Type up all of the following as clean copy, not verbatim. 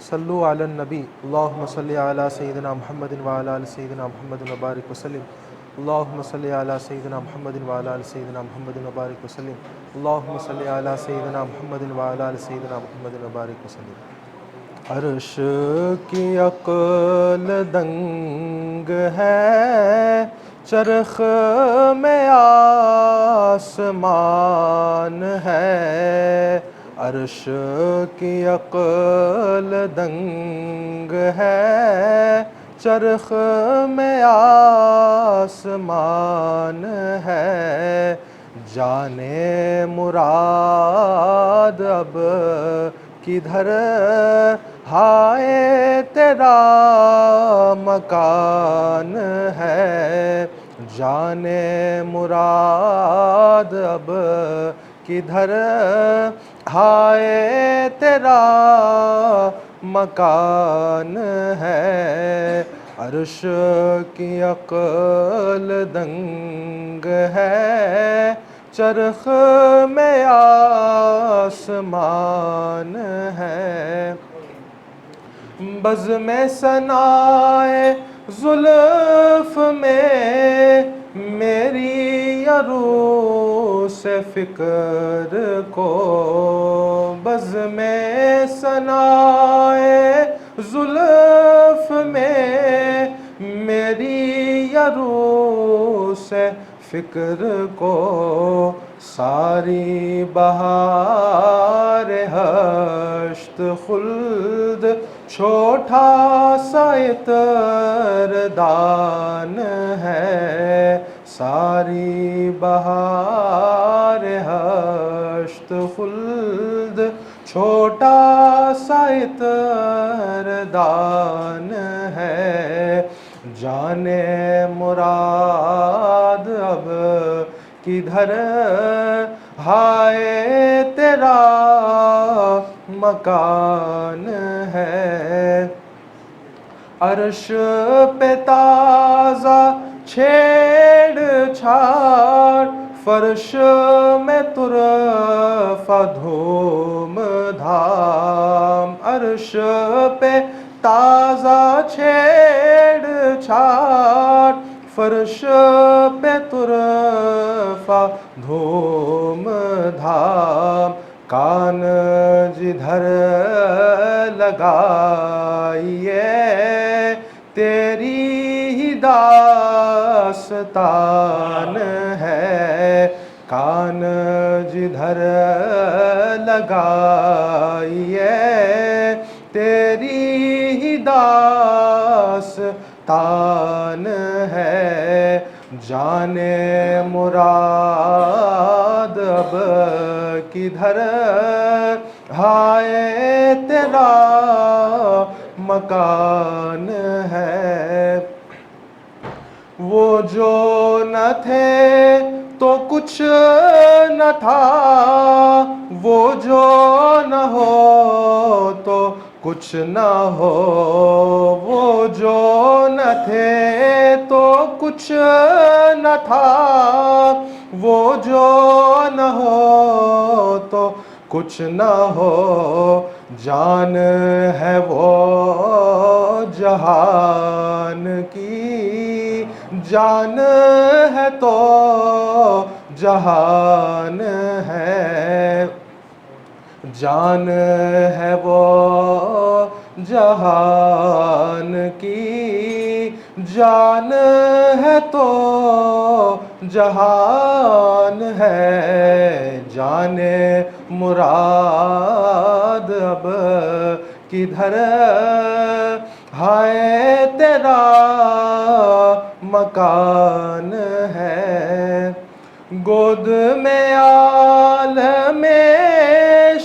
صلو علی النبی اللہم صلی علی سیدنا محمد وعلی آل سیدنا محمد وبارک وسلم اللہم صلی علی سیدنا محمد وعلی آل سیدنا محمد وبارک وسلم اللہم صلی علی سیدنا محمد وعلی آل سیدنا محمد وبارک وسلم۔ عرش کی عقل دنگ ہے، چرخ میں آسمان ہے، عرش کی عقل دنگ ہے، چرخ میں آسمان ہے، جانے مراد اب کدھر ہائے تیرا مکان ہے، جانے مراد اب کدھر ہائے تیرا مکان ہے، عرش کی عقل دنگ ہے، چرخ میں آسمان ہے، بزم ثنائے زلف میں میری عروس فکر کو، بزم ثنائے زلف میں میری عروس فکر کو، ساری بہار ہشت خلد چھوٹا سا عطر دان ہے، ساری بہار ہشت خلد چھوٹا سا عطر دان ہے، جانے مراد اب کدھر ہائے تیرا مکان ہے، عرش پہ تازہ چھیڑ چھاڑ، فرش میں طرفہ دھوم دھام، عرش پہ تازہ چھیڑ چھاڑ، فرش پہ طرفہ دھوم دھام، کان جدھر لگائیے تیری ہی داستان ہے، کان جدھر لگائیے تیری ہی داستان ہے، جانے مراد اب کدھر ہائے تیرا مکان ہے، وہ جو نہ تھے تو کچھ نہ تھا، وہ جو نہ ہو تو کچھ نہ ہو، وہ جو نہ تھے تو کچھ نہ تھا، وہ جو نہ ہو تو کچھ نہ ہو، جان ہے وہ جہان کی، جان ہے تو جہان ہے، جان ہے وہ جہان کی، جان ہے تو جہان ہے، جانے مراد اب کدھر ہائے تیرا مکان ہے، گود میں عالم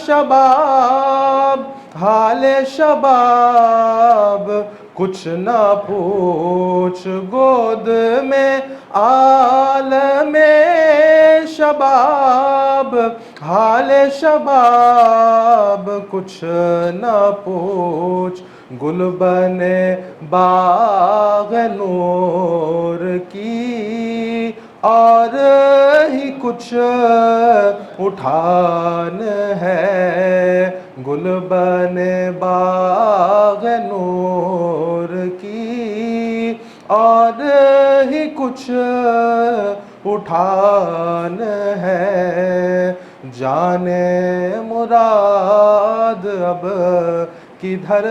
شباب، حال شباب کچھ نہ پوچھ، گود میں عالم شباب، حال شباب کچھ نہ پوچھ، گل بنے باغ نور کی اور ہی کچھ اٹھان ہے، گلبن باغ نور کی اور ہی کچھ اٹھان ہے، جانے مراد اب کدھر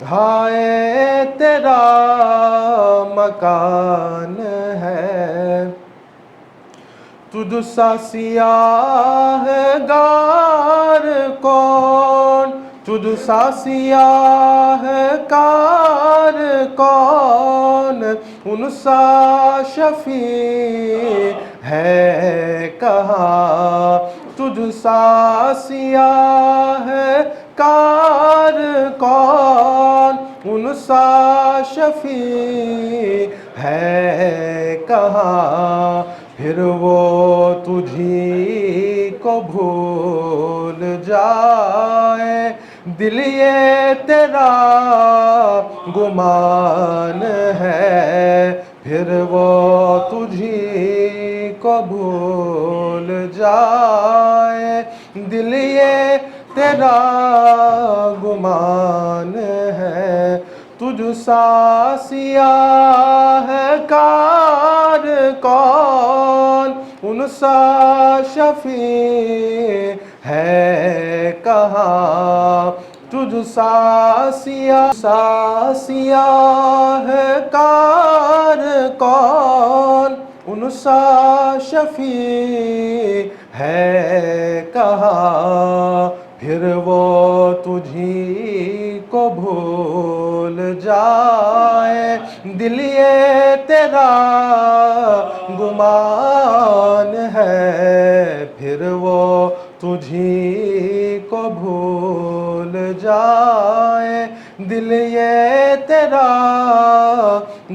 ہائے تیرا مکان ہے، تجھ سا سیاہ گار کون، تجھ سا سیاہ کار کون، ان سا شفیع ہے کہاں، تجھ سا سیاہ کار کون، ان سا شفیع ہے کہاں، پھر وہ تجھی کو بھول جائے، دل یہ تیرا گمان ہے، پھر وہ تجھی کو بھول جائے، دل یہ تیرا گمان ہے، تجھ سا سیاہ کار کون، ان سا شفیع ہے کہاں، تجھ سا سیاہ کار کون، ان سا شفیع ہے کہاں، پھر وہ تجھی کو بھول جائے، دل یہ تیرا گمان ہے، پھر وہ تجھی کو بھول جائے، دل یہ تیرا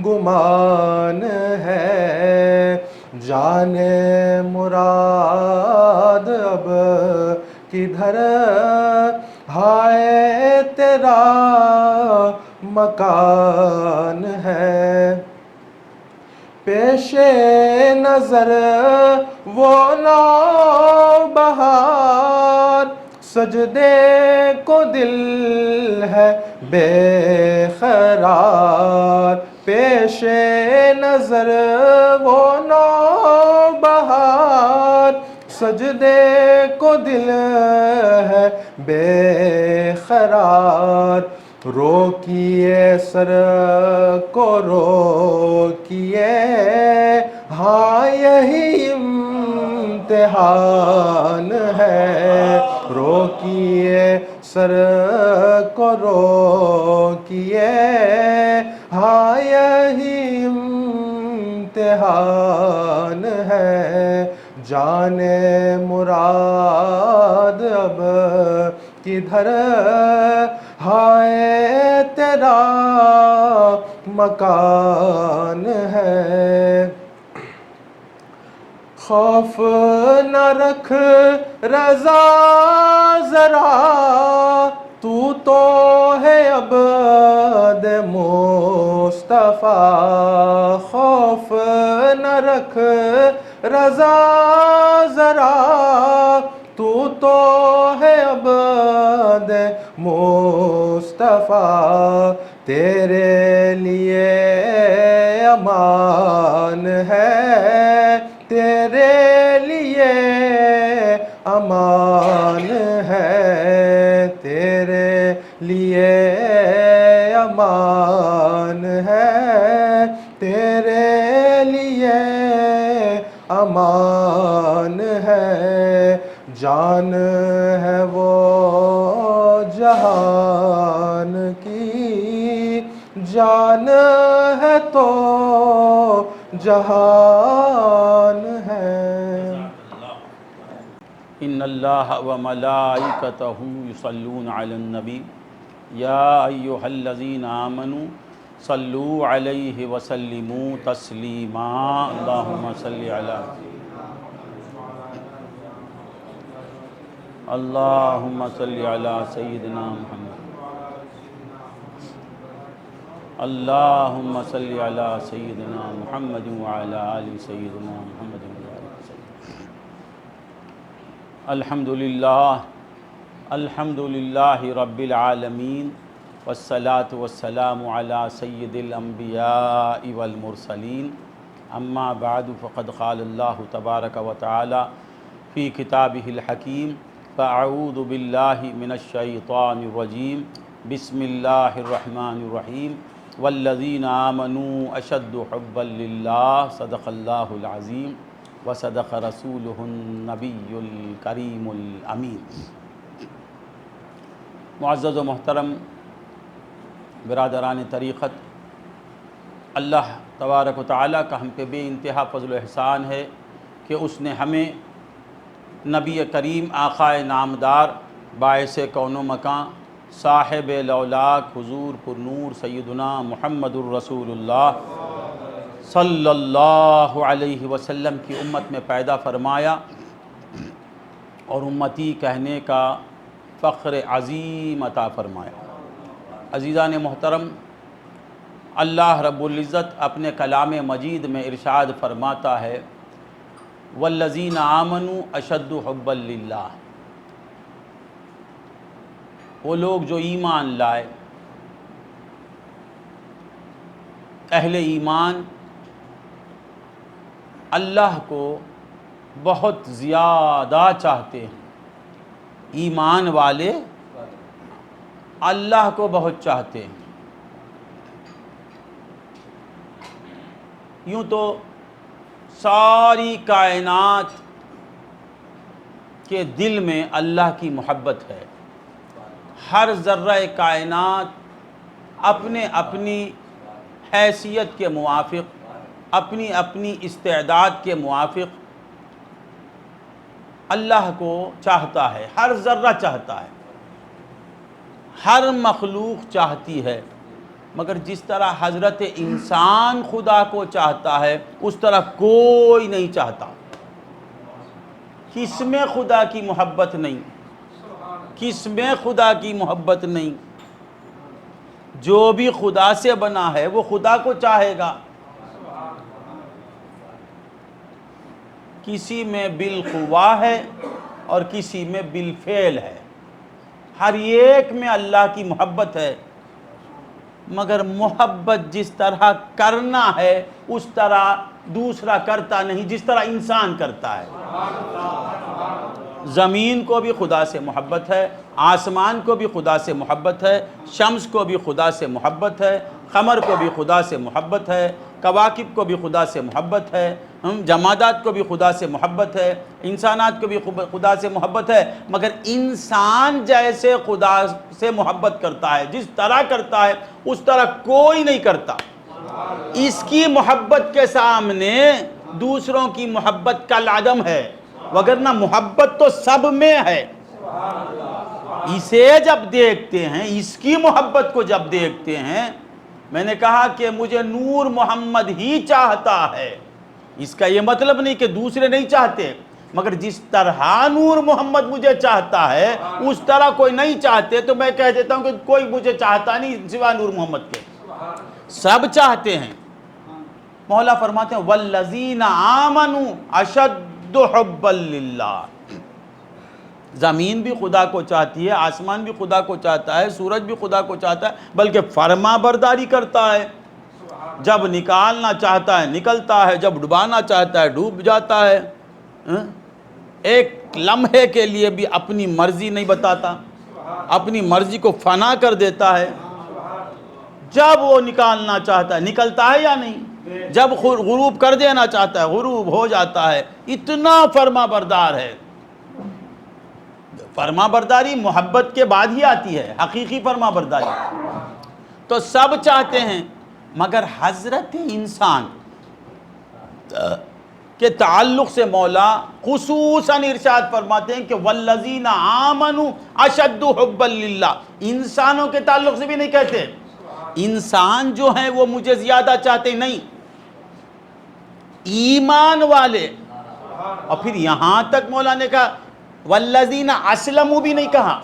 گمان ہے، جانے مراد اب کدھر ہائے تیرا مکان ہے، پیش نظر وہ نو بہار، سجدے کو دل ہے بے قرار، پیش نظر وہ نو بہار، سجدے کو دل ہے بے قرار، روکیے سر کو روکیے، ہاں یہی امتحان ہے، روکیے سر کو روکیے، ہاں یہی امتحان ہے، جانے مراد اب کدھر ہائے تیرا مکان ہے، خوف نہ رکھ رضا ذرا، تو ہے عبد مصطفیٰ، خوف نہ رکھ رضا ذرا، تو ہے عبد مصطفیٰ، تیرے لیے امان ہے، تیرے لیے امان ہے، تیرے لیے امان ہے، تیرے لیے امان ہے، جان ہے وہ جہان کی، جان ہے تو جہان ہے۔ ان اللہ و ملائکتہ یصلون علی النبی یا ایہا الذین آمنوا صلوا علیہ وسلموا تسلیما، اللہم صلی علی اللہم صلی علی سیدنا محمد، اللہم صلی علی سیدنا محمد وعلی آل سیدنا محمد وبارک وسلم۔ الحمدللہ الحمدللہ رب العالمین والصلاة والسلام علی سید الانبیاء والمرسلین اما بعد فقد قال اللہ تبارک و تعالی فی کتابہ الحکیم فاعوذ باللہ من الشیطان الرجیم بسم اللہ الرحمن الرحیم والذین آمنوا اشد حبا للہ صدق اللہ العظیم وصدق رسولہ النبی الکریم الامین۔ معزز و محترم برادران طریقت، اللہ تبارک و تعالیٰ کا ہم پہ بے انتہا فضل و احسان ہے کہ اس نے ہمیں نبی کریم آقائے نامدار باعث کون و مکان صاحب لولاک حضور پر نور سیدنا محمد الرسول اللہ صلی اللہ علیہ وسلم کی امت میں پیدا فرمایا اور امتی کہنے کا فخر عظیم عطا فرمایا۔ عزیزان محترم، اللہ رب العزت اپنے کلام مجید میں ارشاد فرماتا ہے والذین آمنوا اشد حبا للہ، وہ لوگ جو ایمان لائے، اہل ایمان اللہ کو بہت زیادہ چاہتے ہیں۔ ایمان والے اللہ کو بہت چاہتے ہیں۔ یوں تو ساری کائنات کے دل میں اللہ کی محبت ہے۔ ہر ذرہ کائنات اپنے اپنی حیثیت کے موافق، اپنی اپنی استعداد کے موافق اللہ کو چاہتا ہے، ہر ذرہ چاہتا ہے، ہر مخلوق چاہتی ہے، مگر جس طرح حضرت انسان خدا کو چاہتا ہے اس طرح کوئی نہیں چاہتا۔ کس میں خدا کی محبت نہیں، کس میں خدا کی محبت نہیں؟ جو بھی خدا سے بنا ہے وہ خدا کو چاہے گا۔ کسی میں بالقوا ہے اور کسی میں بالفعل ہے، ہر ایک میں اللہ کی محبت ہے، مگر محبت جس طرح کرنا ہے اس طرح دوسرا کرتا نہیں، جس طرح انسان کرتا ہے۔ زمین کو بھی خدا سے محبت ہے، آسمان کو بھی خدا سے محبت ہے، شمس کو بھی خدا سے محبت ہے، قمر کو بھی خدا سے محبت ہے، کواکب کو بھی خدا سے محبت ہے، جمادات کو بھی خدا سے محبت ہے، انسانات کو بھی خدا سے محبت ہے، مگر انسان جیسے خدا سے محبت کرتا ہے، جس طرح کرتا ہے اس طرح کوئی نہیں کرتا۔ اس کی محبت کے سامنے دوسروں کی محبت کالعدم ہے، وگرنہ محبت تو سب میں ہے۔ اسے جب دیکھتے ہیں، اس کی محبت کو جب دیکھتے ہیں، میں نے کہا کہ مجھے نور محمد ہی چاہتا ہے، اس کا یہ مطلب نہیں کہ دوسرے نہیں چاہتے، مگر جس طرح نور محمد مجھے چاہتا ہے اس طرح کوئی نہیں چاہتے، تو میں کہہ دیتا ہوں کہ کوئی مجھے چاہتا نہیں سوا نور محمد کے، سب چاہتے ہیں۔ مولا فرماتے ہیں والذین آمنوا اشد حبا للہ، زمین بھی خدا کو چاہتی ہے، آسمان بھی خدا کو چاہتا ہے، سورج بھی خدا کو چاہتا ہے، بلکہ فرما برداری کرتا ہے۔ جب نکالنا چاہتا ہے نکلتا ہے، جب ڈبانا چاہتا ہے ڈوب جاتا ہے، ایک لمحے کے لیے بھی اپنی مرضی نہیں بتاتا، اپنی مرضی کو فنا کر دیتا ہے۔ جب وہ نکالنا چاہتا ہے نکلتا ہے یا نہیں، جب غروب کر دینا چاہتا ہے غروب ہو جاتا ہے، اتنا فرما بردار ہے۔ فرما برداری محبت کے بعد ہی آتی ہے، حقیقی فرما برداری تو سب چاہتے ہیں، مگر حضرت انسان کے تعلق سے مولا خصوصاً ارشاد فرماتے ہیں کہ والذین آمنوا اشد حبا للہ، انسانوں کے تعلق سے بھی نہیں کہتے، انسان جو ہیں وہ مجھے زیادہ چاہتے نہیں، ایمان والے۔ اور پھر یہاں تک مولا نے کہا والذین اسلموا بھی نہیں کہا،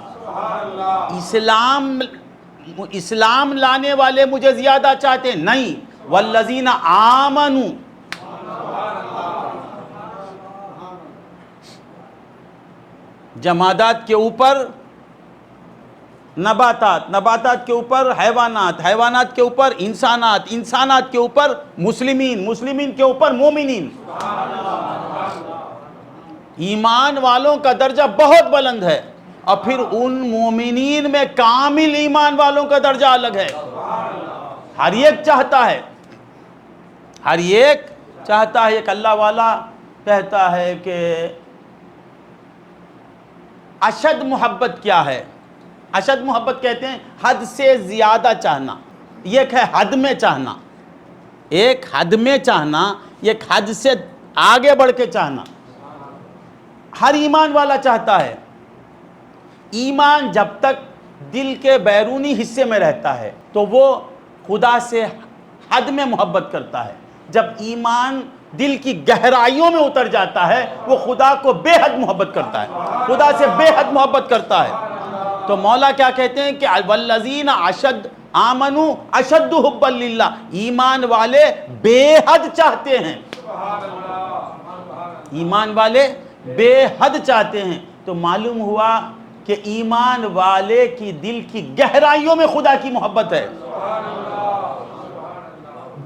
اسلام لانے والے مجھے زیادہ چاہتے نہیں، والذین آمنوا، جمادات کے اوپر نباتات، نباتات کے اوپر حیوانات، حیوانات کے اوپر انسانات، انسانات کے اوپر مسلمین، مسلمین کے اوپر مومنین۔ ایمان والوں کا درجہ بہت بلند ہے، اور پھر ان مومنین میں کامل ایمان والوں کا درجہ الگ ہے۔ ہر ایک چاہتا ہے، ہر ایک چاہتا ہے۔ ایک اللہ والا کہتا ہے کہ اشد محبت کیا ہے؟ اشد محبت کہتے ہیں حد سے زیادہ چاہنا۔ ایک ہے حد میں چاہنا، ایک حد میں چاہنا، ایک حد سے آگے بڑھ کے چاہنا۔ ہر ایمان والا چاہتا ہے۔ ایمان جب تک دل کے بیرونی حصے میں رہتا ہے تو وہ خدا سے حد میں محبت کرتا ہے۔ جب ایمان دل کی گہرائیوں میں اتر جاتا ہے وہ خدا کو بے حد محبت کرتا ہے، خدا سے بے حد محبت کرتا ہے۔ تو مولا کیا کہتے ہیں کہ والذین اشد آمنوا اشد حبا للہ، ایمان والے بے حد چاہتے ہیں، ایمان والے بے حد چاہتے ہیں۔ تو معلوم ہوا کہ ایمان والے کی دل کی گہرائیوں میں خدا کی محبت ہے،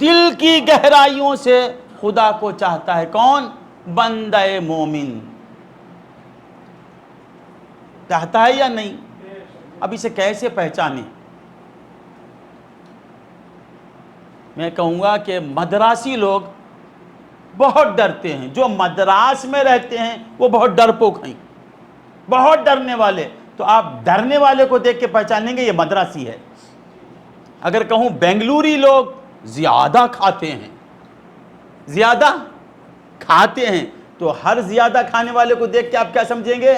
دل کی گہرائیوں سے خدا کو چاہتا ہے۔ کون؟ بندہ مومن چاہتا ہے یا نہیں؟ اب اسے کیسے پہچانے؟ میں کہوں گا کہ مدراسی لوگ بہت ڈرتے ہیں، جو مدراس میں رہتے ہیں وہ بہت ڈرپوک ہیں، بہت ڈرنے والے۔ تو آپ ڈرنے والے کو دیکھ کے پہچان لیں گے یہ مدراسی ہے۔ اگر کہوں بنگلوری لوگ زیادہ کھاتے ہیں، زیادہ کھاتے ہیں، تو ہر زیادہ کھانے والے کو دیکھ کے آپ کیا سمجھیں گے؟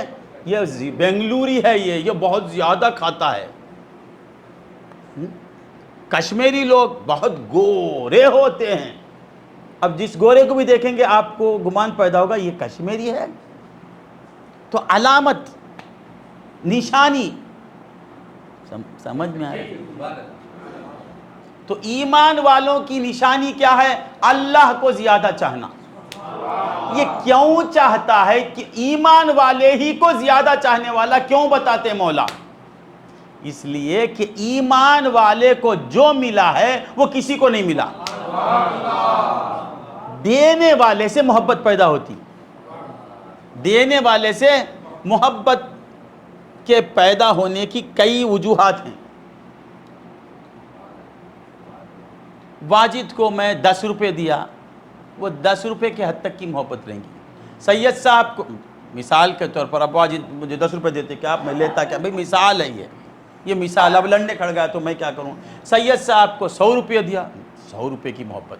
یہ بنگلوری ہے، یہ بہت زیادہ کھاتا ہے۔ کشمیری لوگ بہت گورے ہوتے ہیں، اب جس گورے کو بھی دیکھیں گے آپ کو گمان پیدا ہوگا یہ کشمیری ہے۔ تو علامت، نشانی سمجھ میں آ رہی ہے؟ تو ایمان والوں کی نشانی کیا ہے؟ اللہ کو زیادہ چاہنا۔ یہ کیوں چاہتا ہے کہ ایمان والے ہی کو زیادہ چاہنے والا کیوں بتاتے مولا؟ اس لیے کہ ایمان والے کو جو ملا ہے وہ کسی کو نہیں ملا۔ دینے والے سے محبت پیدا ہوتی، دینے والے سے محبت کے پیدا ہونے کی کئی وجوہات ہیں۔ واجد کو میں 10 روپے دیا، وہ 10 روپے کے حد تک کی محبت رہیں گی۔ سید صاحب کو مثال کے طور پر، اب واجد مجھے 10 روپے دیتے کیا میں لیتا کیا؟ بھئی مثال ہے یہ مثال، اب لڑنے کھڑ گیا تو میں کیا کروں؟ سید صاحب کو 100 روپے دیا، 100 روپے کی محبت،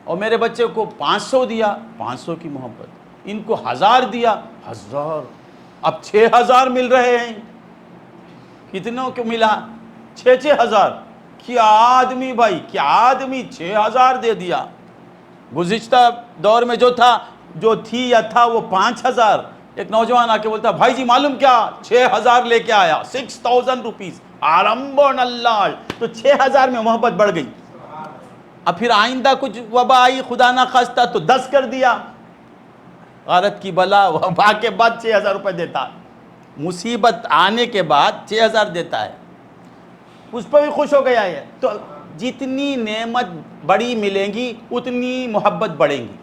اور میرے بچے کو 500 دیا، 500 کی محبت، ان کو 1000 دیا، 1000، اب 6000 مل رہے ہیں۔ کتنوں کو ملا؟ 6,000۔ کیا آدمی بھائی، کیا آدمی 6,000 دے دیا۔ گزشتہ دور میں جو تھی یا تھا وہ 5,000۔ ایک نوجوان آ کے بولتا بھائی جی معلوم کیا 6,000 لے کے آیا، 6,000 روپیز آرمبون اللہ۔ تو 6,000 میں محبت بڑھ گئی۔ اب پھر آئندہ کچھ وبا آئی خدا نہ خواستہ تو 10 کر دیا، غارت کی بلا وبا کے بعد 6,000 روپے دیتا، مصیبت آنے کے بعد 6,000 دیتا ہے، اس پہ بھی خوش ہو گیا ہے۔ تو جتنی نعمت بڑی ملیں گی اتنی محبت بڑھیں گی۔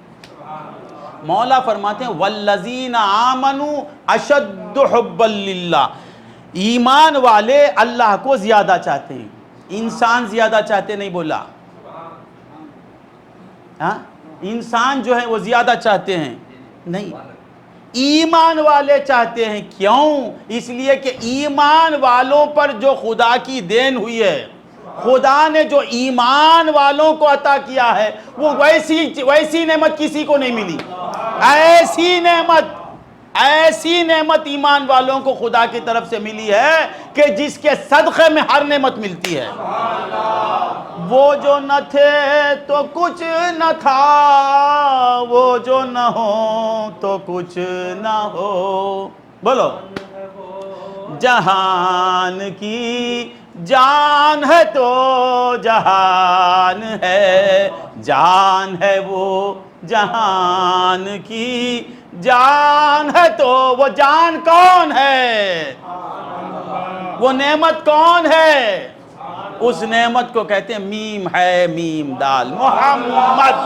مولا فرماتے ہیں والذین آمنوا اشد حبا للہ، ایمان والے اللہ کو زیادہ چاہتے ہیں، انسان زیادہ چاہتے نہیں بولا، انسان جو ہے وہ زیادہ چاہتے ہیں نہیں، ایمان والے چاہتے ہیں۔ کیوں؟ اس لیے کہ ایمان والوں پر جو خدا کی دین ہوئی ہے، خدا نے جو ایمان والوں کو عطا کیا ہے وہ ویسی نعمت کسی کو نہیں ملی۔ ایسی نعمت ایمان والوں کو خدا کی طرف سے ملی ہے کہ جس کے صدقے میں ہر نعمت ملتی ہے۔ وہ جو نہ تھے تو کچھ نہ تھا، وہ جو نہ ہو تو کچھ نہ ہو۔ بولو جہان کی جان ہے تو جہان ہے، جان ہے وہ جہان کی جان ہے تو وہ جان کون ہے؟ وہ نعمت کون ہے؟ اس نعمت کو کہتے ہیں میم ہے میم دال، محمد،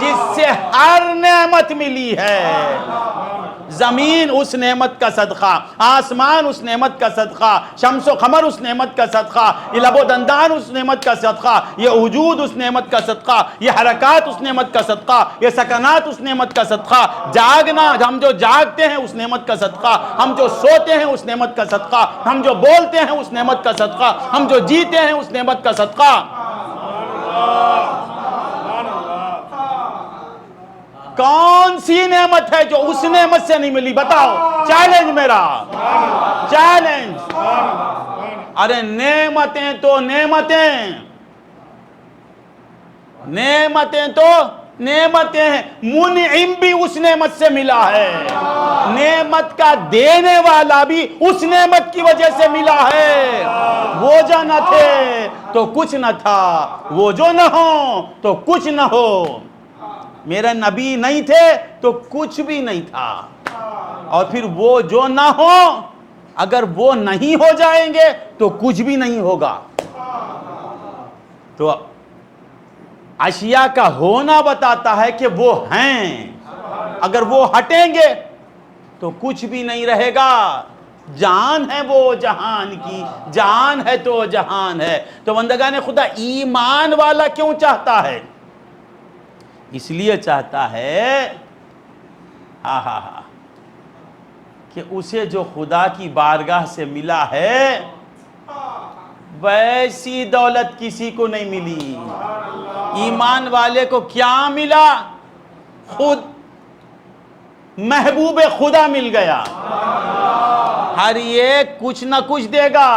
جس سے ہر نعمت ملی ہے۔ زمین اس نعمت کا صدقہ، آسمان اس نعمت کا صدقہ، شمس و قمر اس نعمت کا صدقہ، یہ لب و دندان اس نعمت کا صدقہ، یہ وجود اس نعمت کا صدقہ، یہ حرکات اس نعمت کا صدقہ، یہ سکنات اس نعمت کا صدقہ، جاگنا، ہم جو جاگتے ہیں اس نعمت کا صدقہ، ہم جو سوتے ہیں اس نعمت کا صدقہ، ہم جو بولتے ہیں اس نعمت کا صدقہ، ہم جو جیتے ہیں اس نعمت کا صدقہ۔ کون سی نعمت ہے جو اس نعمت سے نہیں ملی؟ بتاؤ، چیلنج میرا، چیلنج۔ ارے نعمتیں تو نعمتیں، نعمتیں تو نعمتیں ہیں، منعم بھی اس نعمت سے ملا ہے، نعمت کا دینے والا بھی اس نعمت کی وجہ سے ملا ہے۔ وہ جو نہ تھے تو کچھ نہ تھا، وہ جو نہ ہو تو کچھ نہ ہو۔ میرے نبی نہیں تھے تو کچھ بھی نہیں تھا، اور پھر وہ جو نہ ہو، اگر وہ نہیں ہو جائیں گے تو کچھ بھی نہیں ہوگا۔ تو اشیاء کا ہونا بتاتا ہے کہ وہ ہیں، اگر وہ ہٹیں گے تو کچھ بھی نہیں رہے گا۔ جان ہے وہ جہان کی، جان ہے تو جہان ہے۔ تو بندگان خدا، ایمان والا کیوں چاہتا ہے؟ اس لیے چاہتا ہے کہ اسے جو خدا کی بارگاہ سے ملا ہے ویسی دولت کسی کو نہیں ملی۔ ایمان والے کو کیا ملا؟ خود محبوب خدا مل گیا۔ ہر ایک کچھ نہ کچھ دے گا۔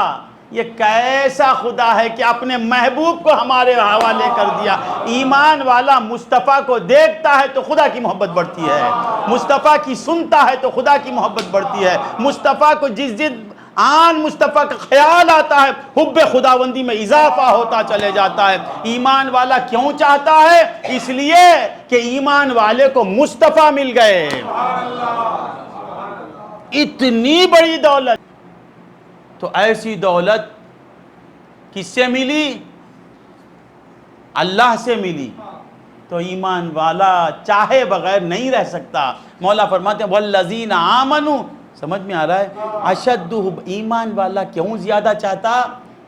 یہ کیسا خدا ہے کہ اپنے محبوب کو ہمارے حوالے کر دیا۔ ایمان والا مصطفیٰ کو دیکھتا ہے تو خدا کی محبت بڑھتی ہے، مصطفیٰ کی سنتا ہے تو خدا کی محبت بڑھتی ہے، مصطفیٰ کو جس آن مصطفیٰ کا خیال آتا ہے حب خداوندی میں اضافہ ہوتا چلے جاتا ہے۔ ایمان والا کیوں چاہتا ہے؟ اس لیے کہ ایمان والے کو مصطفیٰ مل گئے۔ اتنی بڑی دولت، تو ایسی دولت کس سے ملی؟ اللہ سے ملی۔ تو ایمان والا چاہے بغیر نہیں رہ سکتا۔ مولا فرماتے ہیں والذین آمنوا، سمجھ میں آ رہا ہے؟ اشد حب، ایمان والا کیوں زیادہ چاہتا؟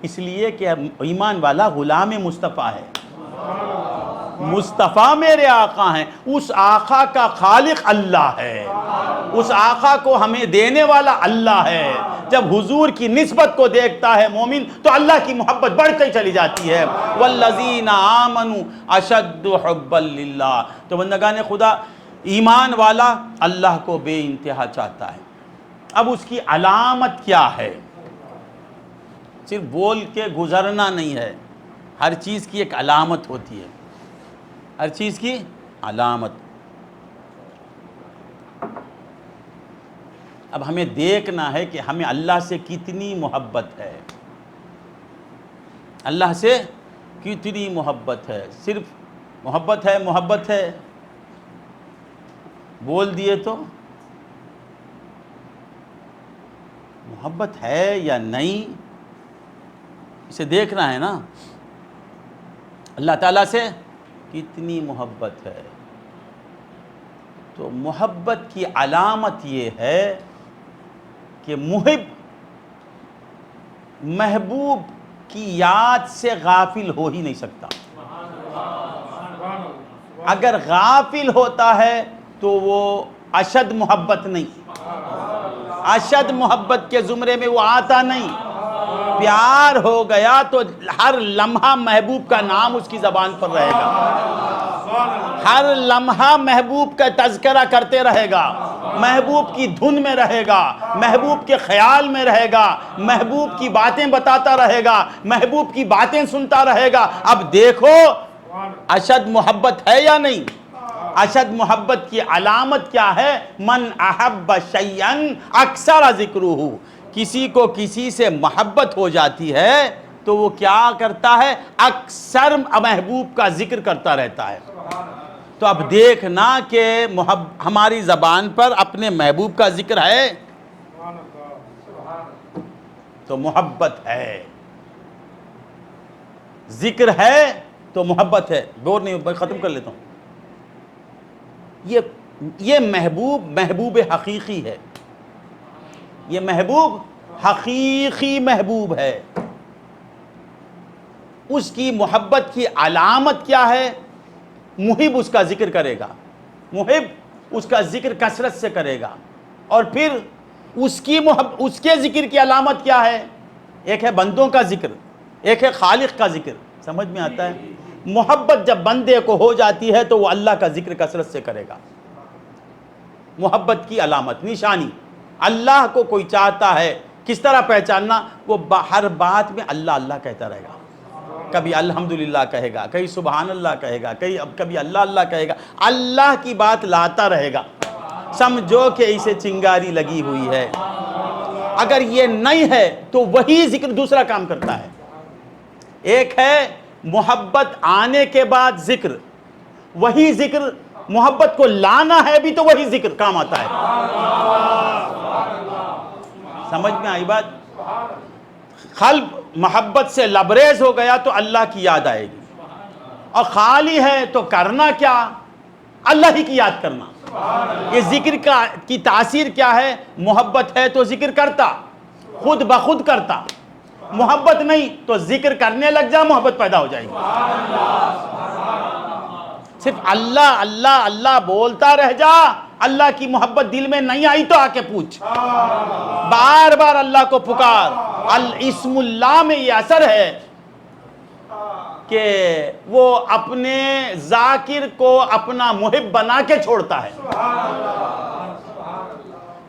اس لیے کہ ایمان والا غلام مصطفیٰ ہے۔ مصطفیٰ میرے آقا ہیں، اس آقا کا خالق اللہ ہے، اس آقا کو ہمیں دینے والا اللہ ہے۔ جب حضور کی نسبت کو دیکھتا ہے مومن تو اللہ کی محبت بڑھتی چلی جاتی ہے۔ والذین آمنوا اشد حبا للہ۔ تو بندگان خدا، ایمان والا اللہ کو بے انتہا چاہتا ہے۔ اب اس کی علامت کیا ہے؟ صرف بول کے گزرنا نہیں ہے، ہر چیز کی ایک علامت ہوتی ہے، ہر چیز کی علامت۔ اب ہمیں دیکھنا ہے کہ ہمیں اللہ سے کتنی محبت ہے، اللہ سے کتنی محبت ہے۔ صرف محبت ہے محبت ہے بول دیے تو محبت ہے یا نہیں، اسے دیکھنا ہے نا۔ اللہ تعالیٰ سے کتنی محبت ہے؟ تو محبت کی علامت یہ ہے کہ محب محبوب کی یاد سے غافل ہو ہی نہیں سکتا۔ اگر غافل ہوتا ہے تو وہ اشد محبت نہیں، اشد محبت کے زمرے میں وہ آتا نہیں۔ پیار ہو گیا تو ہر لمحہ محبوب کا نام اس کی زبان پر رہے گا، ہر لمحہ محبوب کا تذکرہ کرتے رہے گا، محبوب کی دھن میں رہے گا، محبوب کے خیال میں رہے گا، محبوب کی باتیں بتاتا رہے گا، محبوب کی باتیں سنتا رہے گا۔ اب دیکھو اشد محبت ہے یا نہیں؟ اشد محبت کی علامت کیا ہے؟ من احب شیئا اکثر ذکرہ، کسی کو کسی سے محبت ہو جاتی ہے تو وہ کیا کرتا ہے؟ اکثر محبوب کا ذکر کرتا رہتا ہے۔ تو اب دیکھنا کہ ہماری زبان پر اپنے محبوب کا ذکر ہے۔ تو محبت ہے، ذکر ہے تو محبت ہے. بور نہیں، ختم کر لیتا ہوں. یہ محبوب حقیقی ہے، یہ محبوب حقیقی محبوب ہے. اس کی محبت کی علامت کیا ہے؟ محب اس کا ذکر کرے گا، محب اس کا ذکر کثرت سے کرے گا. اور پھر اس کے ذکر کی علامت کیا ہے؟ ایک ہے بندوں کا ذکر، ایک ہے خالق کا ذکر. سمجھ میں آتا ہے؟ محبت جب بندے کو ہو جاتی ہے تو وہ اللہ کا ذکر کثرت سے کرے گا. محبت کی علامت، نشانی. اللہ کو کوئی چاہتا ہے، کس طرح پہچاننا؟ وہ ہر بات میں اللہ اللہ کہتا رہے گا. کبھی الحمدللہ کہے گا، کبھی سبحان اللہ کہے گا، کبھی اللہ اللہ کہے گا. اللہ کی بات لاتا رہے گا. سمجھو کہ اسے چنگاری لگی ہوئی ہے. اگر یہ نہیں ہے تو وہی ذکر دوسرا کام کرتا ہے. ایک ہے محبت آنے کے بعد ذکر، وہی ذکر محبت کو لانا ہے بھی تو وہی ذکر کام آتا ہے. سمجھ میں آئی بات؟ قلب محبت سے لبریز ہو گیا تو اللہ کی یاد آئے گی، اور خالی ہے تو کرنا کیا؟ اللہ ہی کی یاد کرنا. یہ ذکر کی تاثیر کیا ہے؟ محبت ہے تو ذکر کرتا، خود بخود کرتا. محبت نہیں تو ذکر کرنے لگ جا، محبت پیدا ہو جائے گی. صرف اللہ اللہ اللہ بولتا رہ جا، اللہ کی محبت دل میں نہیں آئی تو آ کے پوچھ. بار بار اللہ کو پکار. الاسم اللہ میں یہ اثر ہے کہ وہ اپنے ذاکر کو اپنا محب بنا کے چھوڑتا ہے.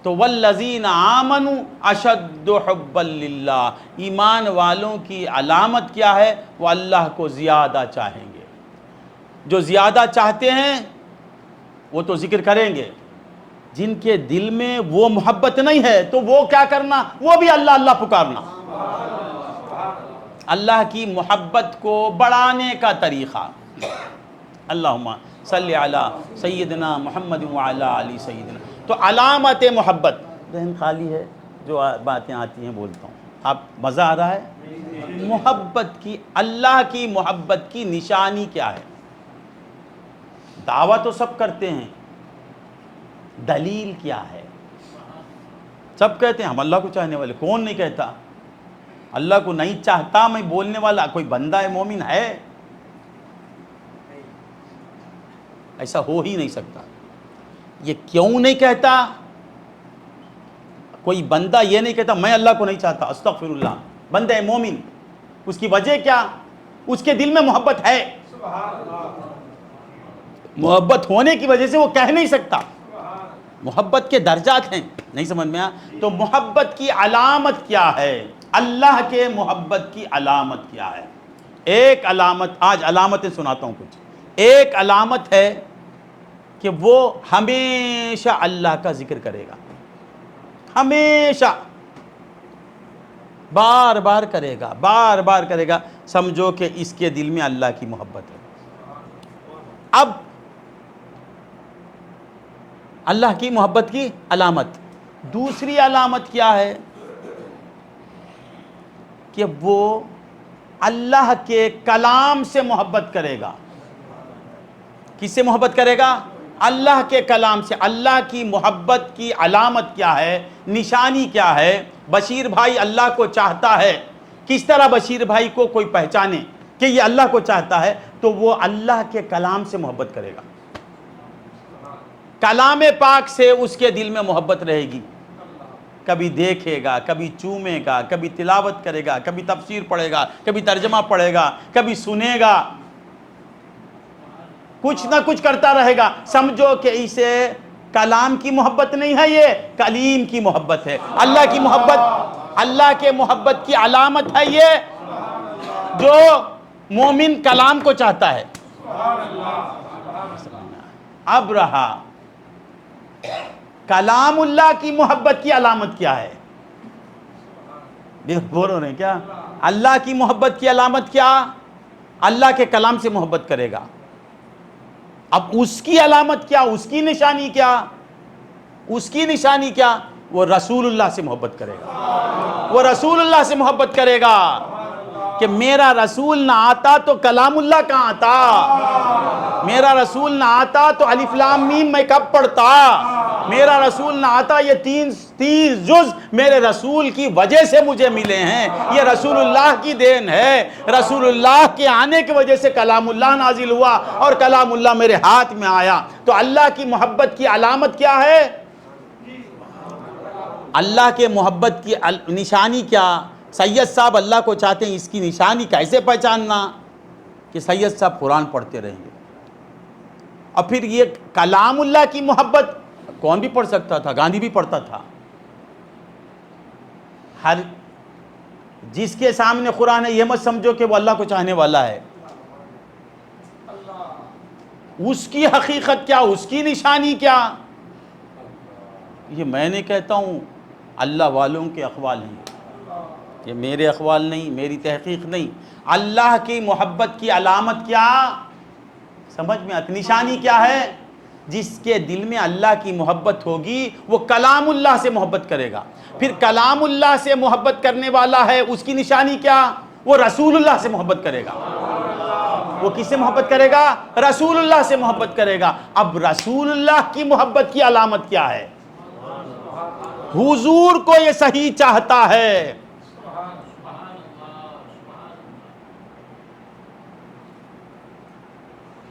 تو والذین آمنوا اشد حبا للہ، ایمان والوں کی علامت کیا ہے؟ وہ اللہ کو زیادہ چاہیں گے. جو زیادہ چاہتے ہیں وہ تو ذکر کریں گے. جن کے دل میں وہ محبت نہیں ہے تو وہ کیا کرنا؟ وہ بھی اللہ اللہ پکارنا. اللہ کی محبت کو بڑھانے کا طریقہ. اللہم صلی علی سیدنا محمد وعلی آل سیدنا. تو علامت محبت. ذہن خالی ہے، جو باتیں آتی ہیں بولتا ہوں. آپ مزہ آ رہا ہے؟ محبت کی، اللہ کی محبت کی نشانی کیا ہے؟ دعویٰ تو سب کرتے ہیں، دلیل کیا ہے؟ سب کہتے ہیں ہم اللہ کو چاہنے والے. کون نہیں کہتا؟ اللہ کو نہیں چاہتا میں بولنے والا کوئی بندہ ہے مومن ہے؟ ایسا ہو ہی نہیں سکتا. یہ کیوں نہیں کہتا؟ کوئی بندہ یہ نہیں کہتا میں اللہ کو نہیں چاہتا، استغفر اللہ. بندہ ہے مومن، اس کی وجہ کیا؟ اس کے دل میں محبت ہے. محبت ہونے کی وجہ سے وہ کہہ نہیں سکتا. محبت کے درجات ہیں. نہیں سمجھ میں آیا؟ تو محبت کی علامت کیا ہے؟ اللہ کے محبت کی علامت کیا ہے؟ ایک علامت، آج علامتیں سناتا ہوں کچھ. ایک علامت ہے کہ وہ ہمیشہ اللہ کا ذکر کرے گا. ہمیشہ بار بار کرے گا، بار بار کرے گا. سمجھو کہ اس کے دل میں اللہ کی محبت ہے. اب اللہ کی محبت کی علامت. دوسری علامت کیا ہے؟ کہ وہ اللہ کے کلام سے محبت کرے گا. کس سے محبت کرے گا؟ اللہ کے کلام سے. اللہ کی محبت کی علامت کیا ہے؟ نشانی کیا ہے؟ بشیر بھائی اللہ کو چاہتا ہے. کس طرح بشیر بھائی کو کوئی پہچانے کہ یہ اللہ کو چاہتا ہے؟ تو وہ اللہ کے کلام سے محبت کرے گا. کلام پاک سے اس کے دل میں محبت رہے گی. کبھی دیکھے گا، کبھی چومے گا، کبھی تلاوت کرے گا، کبھی تفسیر پڑھے گا، کبھی ترجمہ پڑھے گا، کبھی سنے گا، کچھ نہ کچھ کرتا رہے گا. سمجھو کہ اسے کلام کی محبت نہیں ہے، یہ کلیم کی محبت ہے. اللہ کی محبت، اللہ کے محبت کی علامت ہے یہ جو مومن کلام کو چاہتا ہے. اب رہا کلام اللہ کی محبت کی علامت کیا ہے؟ بور ہو رہے ہیں کیا؟ اللہ کی محبت کی علامت کیا؟ اللہ کے کلام سے محبت کرے گا. اب اس کی علامت کیا؟ اس کی نشانی کیا؟ اس کی نشانی کیا؟ وہ رسول اللہ سے محبت کرے گا، وہ رسول اللہ سے محبت کرے گا کہ میرا رسول نہ آتا تو کلام اللہ کہاں آتا، میرا رسول نہ آتا تو الف لام میم میں کب پڑھتا، میرا رسول نہ آتا یہ 30 جز میرے رسول کی وجہ سے مجھے ملے ہیں، یہ رسول اللہ کی دین ہے، رسول اللہ کے آنے کی وجہ سے کلام اللہ نازل ہوا اور کلام اللہ میرے ہاتھ میں آیا۔ تو اللہ کی محبت کی علامت کیا ہے؟ اللہ کے محبت کی نشانی کیا؟ سید صاحب اللہ کو چاہتے ہیں، اس کی نشانی کیسے پہچاننا؟ کہ سید صاحب قرآن پڑھتے رہیں گے۔ اور پھر یہ کلام اللہ کی محبت کون بھی پڑھ سکتا تھا، گاندھی بھی پڑھتا تھا۔ ہر جس کے سامنے قرآن ہے یہ مت سمجھو کہ وہ اللہ کو چاہنے والا ہے، اس کی حقیقت کیا، اس کی نشانی کیا؟ یہ میں نے کہتا ہوں اللہ والوں کے اقوال ہیں، یہ میرے اقوال نہیں، میری تحقیق نہیں۔ اللہ کی محبت کی علامت کیا سمجھ میں آتی، نشانی کیا ہے؟ جس کے دل میں اللہ کی محبت ہوگی وہ کلام اللہ سے محبت کرے گا۔ پھر کلام اللہ سے محبت کرنے والا ہے، اس کی نشانی کیا؟ وہ رسول اللہ سے محبت کرے گا۔ وہ کس سے محبت کرے گا؟ رسول اللہ سے محبت کرے گا۔ اب رسول اللہ کی محبت کی علامت کیا ہے؟ حضور کو یہ صحیح چاہتا ہے،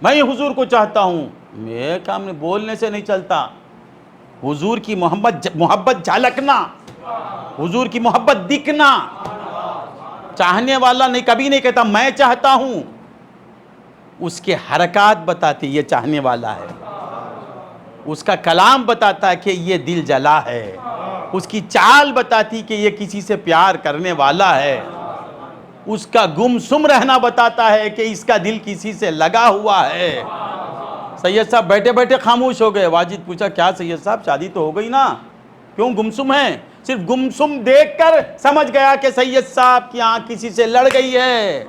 میں حضور کو چاہتا ہوں، میرے کام میں بولنے سے نہیں چلتا، حضور کی محبت جھلکنا، حضور کی محبت دکھنا۔ چاہنے والا نہیں کبھی نہیں کہتا میں چاہتا ہوں، اس کے حرکات بتاتی یہ چاہنے والا ہے، اس کا کلام بتاتا ہے کہ یہ دل جلا ہے، اس کی چال بتاتی کہ یہ کسی سے پیار کرنے والا ہے، اس کا گمسم رہنا بتاتا ہے کہ اس کا دل کسی سے لگا ہوا ہے۔ سید صاحب بیٹھے بیٹھے خاموش ہو گئے۔ واجد پوچھا کیا سید صاحب شادی تو ہو گئی نا، کیوں گمسم ہیں؟ صرف گمسم دیکھ کر سمجھ گیا کہ سید صاحب کی آنکھ کسی سے لڑ گئی ہے۔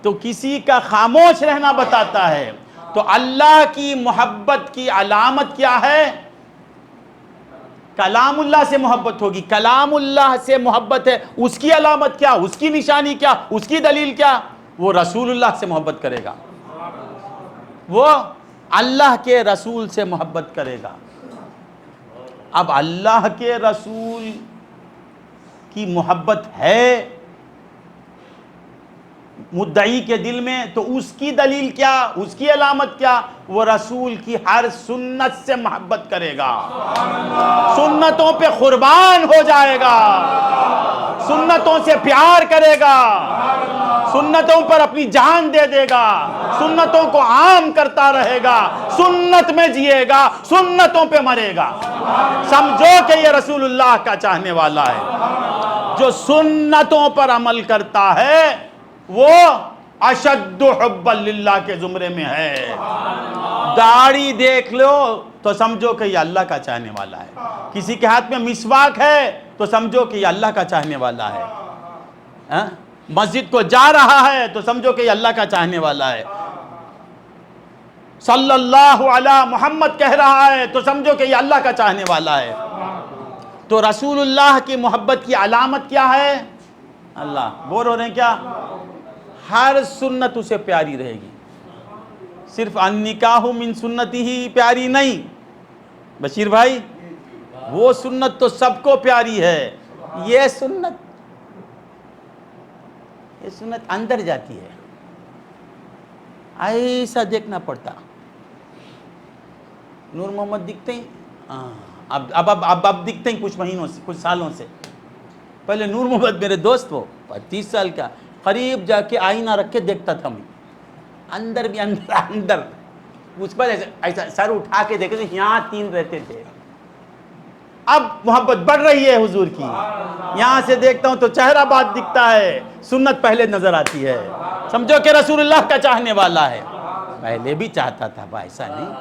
تو کسی کا خاموش رہنا بتاتا ہے۔ تو اللہ کی محبت کی علامت کیا ہے؟ کلام اللہ سے محبت ہوگی، کلام اللہ سے محبت ہے، اس کی علامت کیا، اس کی نشانی کیا، اس کی دلیل کیا؟ وہ رسول اللہ سے محبت کرے گا، وہ اللہ کے رسول سے محبت کرے گا۔ اب اللہ کے رسول کی محبت ہے مدعی کے دل میں، تو اس کی دلیل کیا، اس کی علامت کیا؟ وہ رسول کی ہر سنت سے محبت کرے گا، سنتوں پہ قربان ہو جائے گا، سنتوں سے پیار کرے گا، سنتوں پر اپنی جان دے دے گا، سنتوں کو عام کرتا رہے گا، سنت میں جیے گا، سنتوں پہ مرے گا۔ سمجھو کہ یہ رسول اللہ کا چاہنے والا ہے۔ جو سنتوں پر عمل کرتا ہے وہ اشد حب للہ کے زمرے میں ہے۔ داڑھی دیکھ لو تو سمجھو کہ یہ اللہ کا چاہنے والا ہے، کسی کے ہاتھ میں مسواک ہے تو سمجھو کہ یہ اللہ کا چاہنے والا ہے، مسجد کو جا رہا ہے تو سمجھو کہ یہ اللہ کا چاہنے والا ہے، صلی اللہ علی محمد کہہ رہا ہے تو سمجھو کہ یہ اللہ کا چاہنے والا ہے۔ تو رسول اللہ کی محبت کی علامت کیا ہے؟ اللہ بور ہو رہے ہیں کیا؟ ہر سنت اسے پیاری رہے گی، صرف النکاح من سنتی ہی پیاری نہیں بشیر بھائی، وہ سنت تو سب کو پیاری ہے، یہ سنت اندر جاتی ہے، ایسا دیکھنا پڑتا۔ نور محمد دکھتے ہیں اب دکھتے ہیں کچھ مہینوں سے، کچھ سالوں سے۔ پہلے نور محمد میرے دوست، وہ 30 سال کا، قریب جا کے آئینہ رکھ کے دیکھتا تھا میں، اندر بھی اندر اس پر ایسا سر اٹھا کے دیکھتے تھے، یہاں 3 رہتے تھے۔ اب محبت بڑھ رہی ہے حضور کی، یہاں سے دیکھتا ہوں تو چہرہ بات دکھتا ہے، سنت پہلے نظر آتی ہے، سمجھو کہ رسول اللہ کا چاہنے والا ہے۔ پہلے بھی چاہتا تھا، ایسا نہیں۔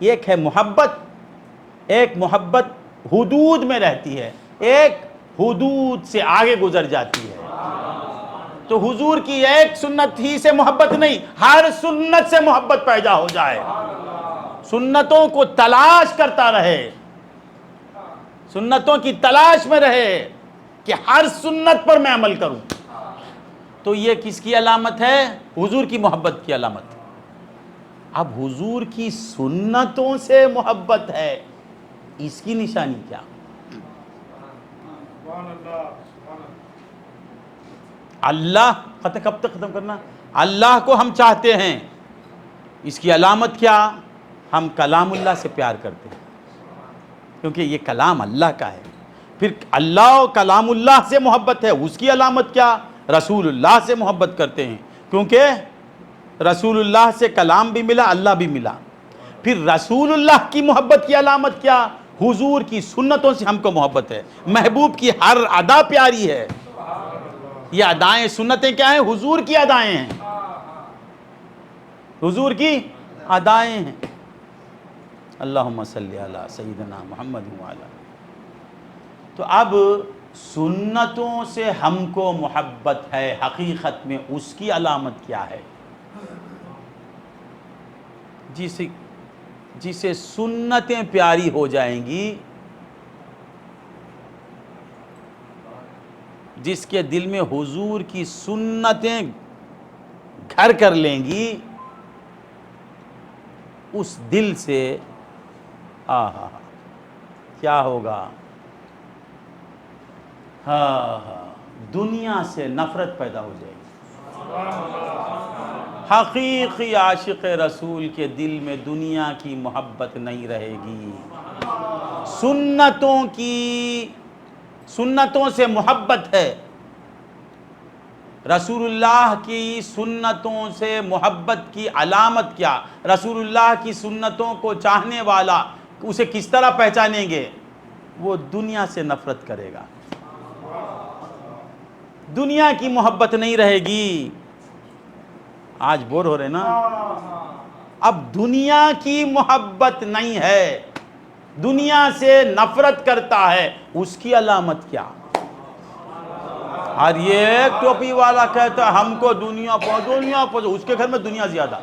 ایک ہے محبت، ایک محبت حدود میں رہتی ہے، ایک حدود سے آگے گزر جاتی ہے۔ تو حضور کی ایک سنت ہی سے محبت نہیں، ہر سنت سے محبت پیدا ہو جائے، سنتوں کو تلاش کرتا رہے، سنتوں کی تلاش میں رہے کہ ہر سنت پر میں عمل کروں، تو یہ کس کی علامت ہے؟ حضور کی محبت کی علامت۔ اب حضور کی سنتوں سے محبت ہے، اس کی نشانی کیا؟ اللہ کب تک ختم کرنا؟ اللہ کو ہم چاہتے ہیں، اس کی علامت کیا؟ ہم کلام اللہ سے پیار کرتے ہیں، کیونکہ یہ کلام اللہ کا ہے۔ پھر اللہ و کلام اللہ سے محبت ہے، اس کی علامت کیا؟ رسول اللہ سے محبت کرتے ہیں، کیونکہ رسول اللہ سے کلام بھی ملا، اللہ بھی ملا۔ پھر رسول اللہ کی محبت کی علامت کیا؟ حضور کی سنتوں سے ہم کو محبت ہے، محبوب کی ہر ادا پیاری ہے۔ یہ ادائیں سنتیں کیا ہیں؟ حضور کی ادائیں ہیں، حضور کی ادائیں ہیں۔ اللہم صلی علی سیدنا محمد وعلی۔ تو اب سنتوں سے ہم کو محبت ہے، حقیقت میں اس کی علامت کیا ہے؟ جسے سنتیں پیاری ہو جائیں گی، جس کے دل میں حضور کی سنتیں گھر کر لیں گی، اس دل سے کیا ہوگا؟ دنیا سے نفرت پیدا ہو جائے گی۔ حقیقی عاشق رسول کے دل میں دنیا کی محبت نہیں رہے گی، سنتوں سے محبت ہے۔ رسول اللہ کی سنتوں سے محبت کی علامت کیا؟ رسول اللہ کی سنتوں کو چاہنے والا اسے کس طرح پہچانیں گے؟ وہ دنیا سے نفرت کرے گا، دنیا کی محبت نہیں رہے گی۔ آج بور ہو رہے نا؟ اب دنیا کی محبت نہیں ہے، دنیا سے نفرت کرتا ہے، اس کی علامت کیا؟ اور یہ ایک ٹوپی والا کہتا ہے ہم کو دنیا پہنچو، اس کے گھر میں دنیا زیادہ۔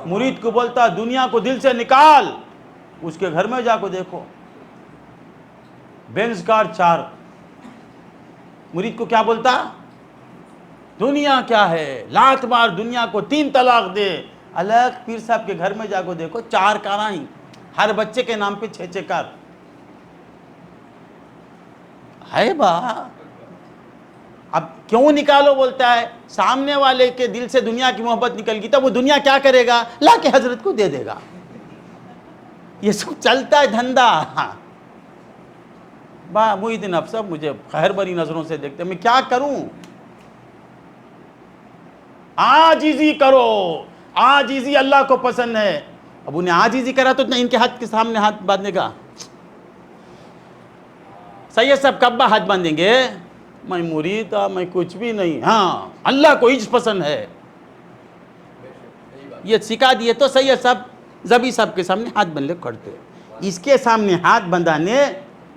مرید کو بولتا ہے دنیا کو دل سے نکال، اس کے گھر میں جا کو دیکھو، بینز کار 4۔ مرید کو کیا بولتا؟ دنیا کیا ہے، لات مار دنیا کو، 3 طلاق دے۔ الگ پیر صاحب کے گھر میں جا کو دیکھو، 4 کاراں ہی، ہر بچے کے نام پہ 6 کار ہے با۔ اب کیوں نکالو بولتا ہے؟ سامنے والے کے دل سے دنیا کی محبت نکل گئی تو وہ دنیا کیا کرے گا؟ لا کے حضرت کو دے دے گا۔ یہ سب چلتا ہے دھندا۔ محی الدین افسر مجھے خیر بری نظروں سے دیکھتے، میں کیا کروں؟ عاجزی کرو، عاجزی اللہ کو پسند ہے۔ اب انہیں عاجزی کرا تو ان کے ہاتھ کے سامنے ہاتھ باندھنے کا؟ سید صاحب کب ہاتھ باندھیں گے؟ میں مرید ہوں، میں کچھ بھی نہیں، ہاں اللہ کو عجز پسند ہے، یہ سکھا دیے تو سید صاحب زبی صاحب کے سامنے ہاتھ بندھے کرتے، اس کے سامنے ہاتھ بندھانے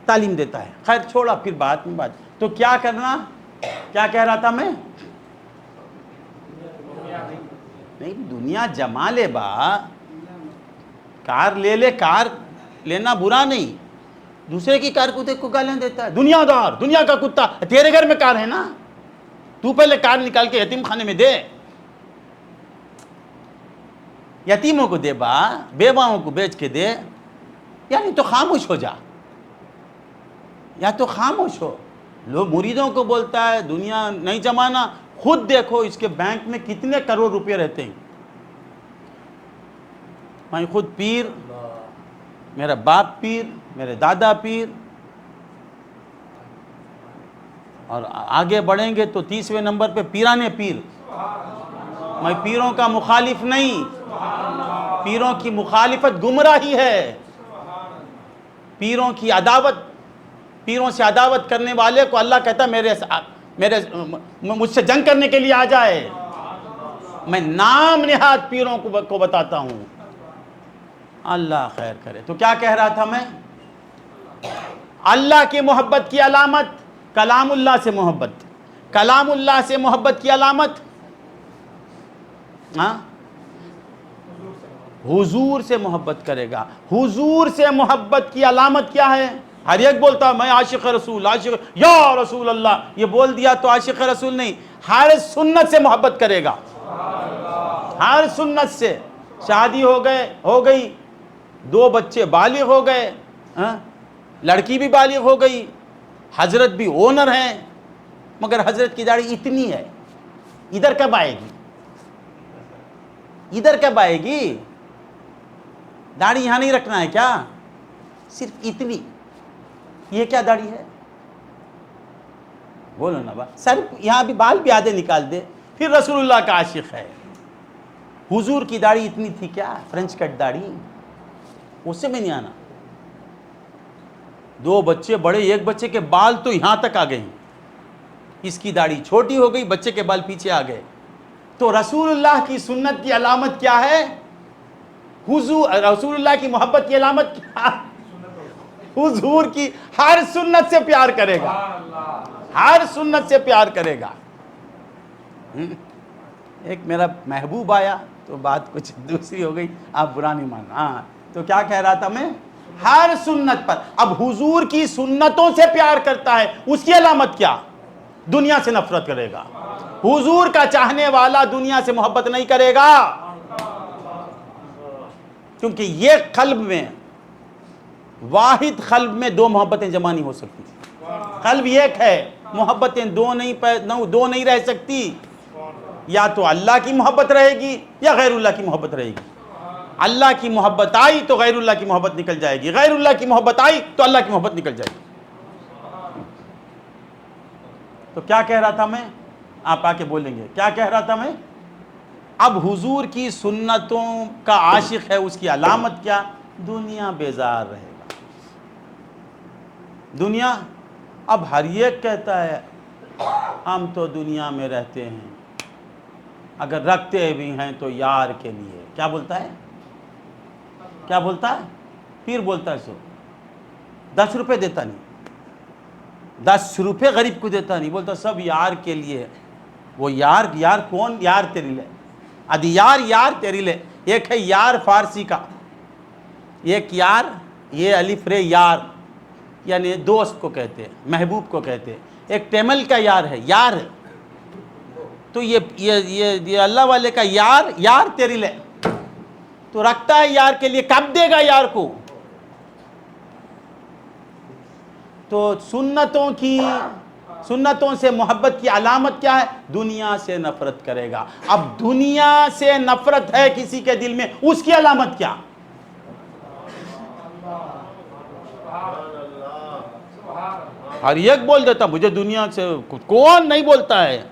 تعلیم دیتا ہے۔ خیر چھوڑا، پھر بات میں بات۔ تو کیا کرنا؟ کیا کہہ رہا تھا میں؟ نہیں، دنیا جما لے با، کار لے لے، کار لینا برا نہیں، دوسرے کی کار کو دیکھ کو گالیاں دیتا ہے، دنیا دار، دنیا کا کتا۔ تیرے گھر میں کار ہے نا، تو پہلے کار نکال کے یتیم خانے میں دے، یتیموں کو دے با، بیواؤں کو بیچ کے دے، یعنی تو خاموش ہو جا، یا تو خاموش ہو۔ لوگ مریدوں کو بولتا ہے دنیا نہیں جمانا، خود دیکھو اس کے بینک میں کتنے کروڑ روپے رہتے ہیں۔ میں خود پیر، میرا باپ پیر، میرے دادا پیر، اور آگے بڑھیں گے تو 30ویں نمبر پہ پیرانے پیر۔ میں پیروں کا مخالف نہیں، پیروں کی مخالفت گمراہی ہے، پیروں کی عداوت، پیروں سے عداوت کرنے والے کو اللہ کہتا ہے مجھ سے جنگ کرنے کے لیے آ جائے۔ میں نام نہاد پیروں کو بتاتا ہوں، اللہ خیر کرے۔ تو کیا کہہ رہا تھا میں؟ اللہ کی محبت کی علامت کلام اللہ سے محبت، کلام اللہ سے محبت کی علامت حضور سے محبت کرے گا، حضور سے محبت کی علامت کیا ہے؟ ہر ایک بولتا میں عاشق رسول، عاشق یا رسول اللہ، یہ بول دیا تو عاشق رسول نہیں، ہر سنت سے محبت کرے گا، ہر سنت سے۔ شادی ہو گئی، 2 بچے بالغ ہو گئے، لڑکی بھی بالغ ہو گئی، حضرت بھی اونر ہیں، مگر حضرت کی داڑھی اتنی ہے، ادھر کب آئے گی؟ ادھر کب آئے گی؟ داڑھی یہاں نہیں رکھنا ہے کیا؟ صرف اتنی، یہ کیا داڑھی ہے؟ بولو نا با، سر یہاں بھی بال بھی آدھے نکال دے، پھر رسول اللہ کا عاشق ہے۔ حضور کی داڑھی اتنی تھی کیا؟ فرنچ کٹ داڑھی، اس سے میں نہیں آنا۔ 2 بچے بڑے، ایک بچے کے بال تو یہاں تک آ گئے، اس کی داڑھی چھوٹی ہو گئی، بچے کے بال پیچھے آ گئے۔ تو رسول اللہ کی سنت کی علامت کیا ہے؟ رسول اللہ کی محبت کی علامت کیا؟ حضور کی ہر سنت سے پیار کرے گا، ہر سنت سے پیار کرے گا۔ ایک میرا محبوب آیا تو بات کچھ دوسری ہو گئی، آپ برا نہیں ماننا۔ تو کیا کہہ رہا تھا میں؟ ہر سنت پر۔ اب حضور کی سنتوں سے پیار کرتا ہے، اس کی علامت کیا؟ دنیا سے نفرت کرے گا۔ حضور کا چاہنے والا دنیا سے محبت نہیں کرے گا، کیونکہ یہ قلب میں، واحد قلب میں 2 محبتیں جمع نہیں ہو سکتی۔ قلب ایک ہے، محبتیں دو نہیں رہ سکتی، یا تو اللہ کی محبت رہے گی یا غیر اللہ کی محبت رہے گی۔ اللہ کی محبت آئی تو غیر اللہ کی محبت نکل جائے گی، غیر اللہ کی محبت آئی تو اللہ کی محبت نکل جائے گی۔ تو کیا کہہ رہا تھا میں؟ آپ آ کے بولیں گے کیا کہہ رہا تھا میں؟ اب حضور کی سنتوں کا عاشق ہے، اس کی علامت کیا؟ دنیا بیزار رہے گا۔ دنیا، اب ہر ایک کہتا ہے ہم تو دنیا میں رہتے ہیں، اگر رکھتے بھی ہیں تو یار کے لیے۔ کیا بولتا ہے؟ کیا بولتا ہے؟ پھر بولتا ہے 10 روپے دیتا نہیں، 10 روپے غریب کو دیتا نہیں، بولتا سب یار کے لیے۔ وہ یار کون؟ یار تیری لے، یار تیری لے۔ ایک ہے یار فارسی کا، ایک یار، یہ الف رے یار، یعنی دوست کو کہتے ہیں، محبوب کو کہتے ہیں۔ ایک ٹیمل کا یار ہے، یار ہے۔ تو یہ اللہ والے کا یار تیری لے، تو رکھتا ہے یار کے لیے، کب دے گا یار کو؟ تو سنتوں سے محبت کی علامت کیا ہے؟ دنیا سے نفرت کرے گا۔ اب دنیا سے نفرت ہے کسی کے دل میں، اس کی علامت کیا؟ ہر ایک بول دیتا مجھے دنیا سے، کون نہیں بولتا ہے؟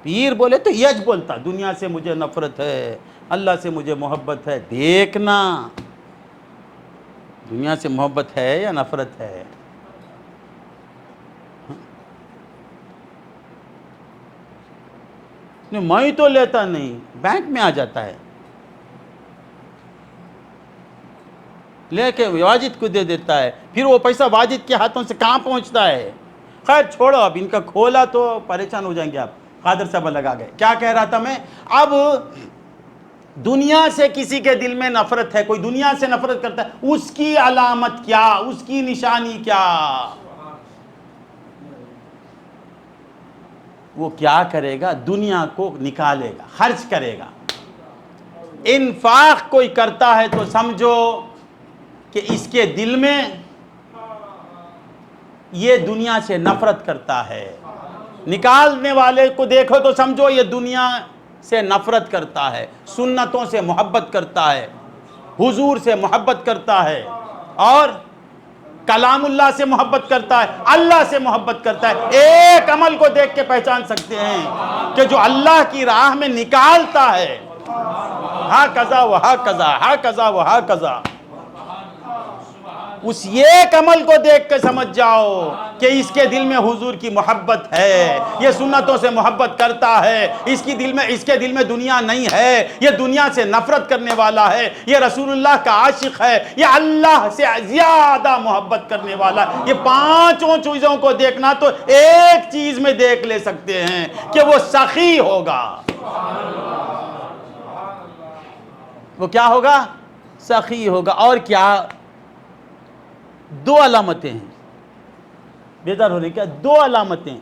پیر بولے تو یج بولتا، دنیا سے مجھے نفرت ہے، اللہ سے مجھے محبت ہے۔ دیکھنا دنیا سے محبت ہے یا نفرت ہے۔ میں تو لیتا نہیں، بینک میں آ جاتا ہے، لے کے واجد کو دے دیتا ہے، پھر وہ پیسہ واجد کے ہاتھوں سے کہاں پہنچتا ہے؟ خیر چھوڑو، اب ان کا کھولا تو پریشان ہو جائیں گے آپ۔ قادر صاحب لگا گئے۔ کیا کہہ رہا تھا میں؟ اب دنیا سے کسی کے دل میں نفرت ہے، کوئی دنیا سے نفرت کرتا ہے، اس کی علامت کیا؟ اس کی نشانی کیا؟ وہ کیا کرے گا؟ دنیا کو نکالے گا، خرچ کرے گا۔ انفاق کوئی کرتا ہے تو سمجھو کہ اس کے دل میں یہ دنیا سے نفرت کرتا ہے۔ نکالنے والے کو دیکھو تو سمجھو یہ دنیا سے نفرت کرتا ہے، سنتوں سے محبت کرتا ہے، حضور سے محبت کرتا ہے، اور کلام اللہ سے محبت کرتا ہے، اللہ سے محبت کرتا ہے۔ ایک عمل کو دیکھ کے پہچان سکتے ہیں کہ جو اللہ کی راہ میں نکالتا ہے، ہاں کذا وہاں کذا، ہاں کذا وہاں کذا، اس ایک عمل کو دیکھ کے سمجھ جاؤ کہ اس کے دل میں حضور کی محبت ہے، یہ سنتوں سے محبت کرتا ہے، اس کے دل میں دنیا نہیں ہے، یہ دنیا سے نفرت کرنے والا ہے، یہ رسول اللہ کا عاشق ہے، یہ اللہ سے زیادہ محبت کرنے والا ہے۔ یہ 5 چیزوں کو دیکھنا تو ایک چیز میں دیکھ لے سکتے ہیں کہ وہ سخی ہوگا۔ وہ کیا ہوگا؟ سخی ہوگا. اور کیا؟ دو علامتیں ہیں بیدار ہونے کی. دو علامتیں.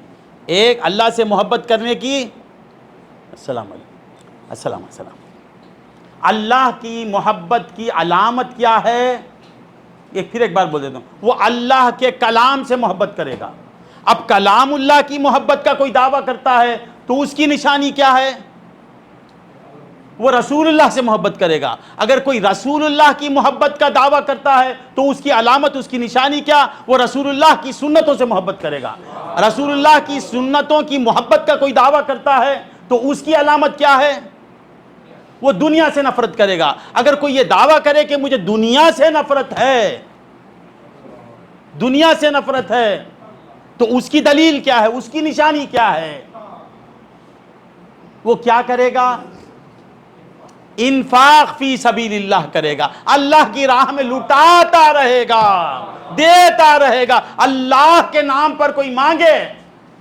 ایک اللہ سے محبت کرنے کی. السلام علیکم. السلام. اللہ کی محبت کی علامت کیا ہے؟ یہ پھر ایک بار بول دیتا ہوں. وہ اللہ کے کلام سے محبت کرے گا. اب کلام اللہ کی محبت کا کوئی دعویٰ کرتا ہے تو اس کی نشانی کیا ہے؟ وہ رسول اللہ سے محبت کرے گا. اگر کوئی رسول اللہ کی محبت کا دعویٰ کرتا ہے تو اس کی علامت، اس کی نشانی کیا؟ وہ رسول اللہ کی سنتوں سے محبت کرے گا. رسول اللہ کی سنتوں کی محبت کا کوئی دعویٰ کرتا ہے تو اس کی علامت کیا ہے؟ وہ دنیا سے نفرت کرے گا. اگر کوئی یہ دعویٰ کرے کہ مجھے دنیا سے نفرت ہے، دنیا سے نفرت ہے، تو اس کی دلیل کیا ہے؟ اس کی نشانی کیا ہے؟ وہ کیا کرے گا؟ انفاق فی سبیل اللہ کرے گا. اللہ کی راہ میں لٹاتا رہے گا، دیتا رہے گا. اللہ کے نام پر کوئی مانگے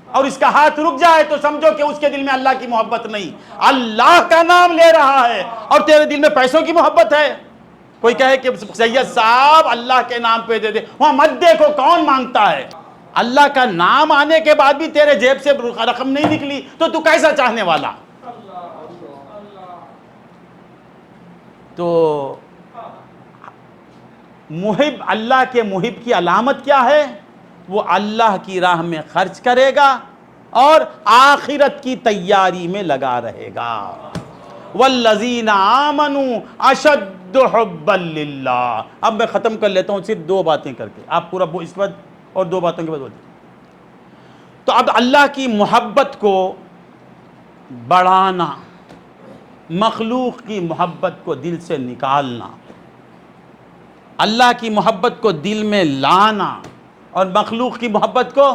اور اس کا ہاتھ رک جائے تو سمجھو کہ اس کے دل میں اللہ کی محبت نہیں. اللہ کا نام لے رہا ہے اور تیرے دل میں پیسوں کی محبت ہے. کوئی کہے کہ سید صاحب اللہ کے نام پہ دے دے، وہاں مت دیکھو کون مانگتا ہے. اللہ کا نام آنے کے بعد بھی تیرے جیب سے رقم نہیں نکلی تو کیسا چاہنے والا؟ تو محب، اللہ کے محب کی علامت کیا ہے؟ وہ اللہ کی راہ میں خرچ کرے گا اور آخرت کی تیاری میں لگا رہے گا. والذین آمنوا اشد حبا للہ. اب میں ختم کر لیتا ہوں صرف دو باتیں کر کے، آپ پورا اس کے بعد اور دو باتوں کے بعد بولتے. تو اب اللہ کی محبت کو بڑھانا، مخلوق کی محبت کو دل سے نکالنا، اللہ کی محبت کو دل میں لانا اور مخلوق کی محبت کو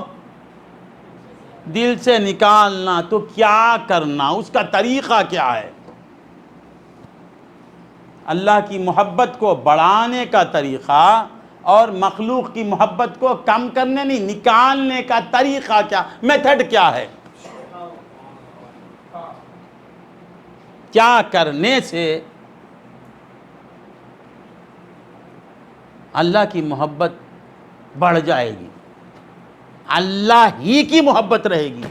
دل سے نکالنا. تو کیا کرنا؟ اس کا طریقہ کیا ہے؟ اللہ کی محبت کو بڑھانے کا طریقہ اور مخلوق کی محبت کو کم کرنے نہیں، نکالنے کا طریقہ کیا، میتھڈ کیا ہے؟ کیا کرنے سے اللہ کی محبت بڑھ جائے گی، اللہ ہی کی محبت رہے گی،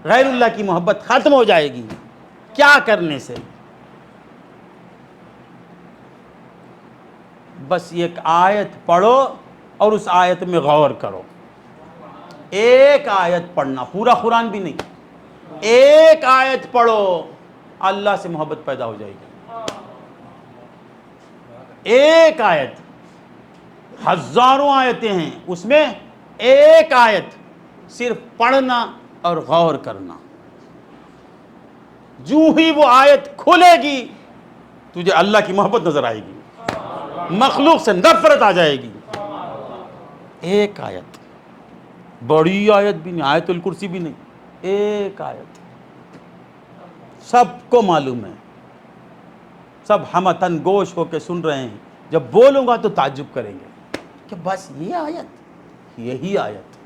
غیر اللہ کی محبت ختم ہو جائے گی؟ کیا کرنے سے؟ بس ایک آیت پڑھو اور اس آیت میں غور کرو. ایک آیت پڑھنا، پورا قرآن بھی نہیں، ایک آیت پڑھو، اللہ سے محبت پیدا ہو جائے گی. ایک آیت، ہزاروں آیتیں ہیں، اس میں ایک آیت صرف پڑھنا اور غور کرنا. جو ہی وہ آیت کھلے گی تجھے اللہ کی محبت نظر آئے گی، مخلوق سے نفرت آ جائے گی. ایک آیت، بڑی آیت بھی نہیں، آیت الکرسی بھی نہیں، ایک آیت. سب کو معلوم ہے، سب ہمتن گوش ہو کے سن رہے ہیں. جب بولوں گا تو تعجب کریں گے کہ بس یہ آیت، یہی آیت،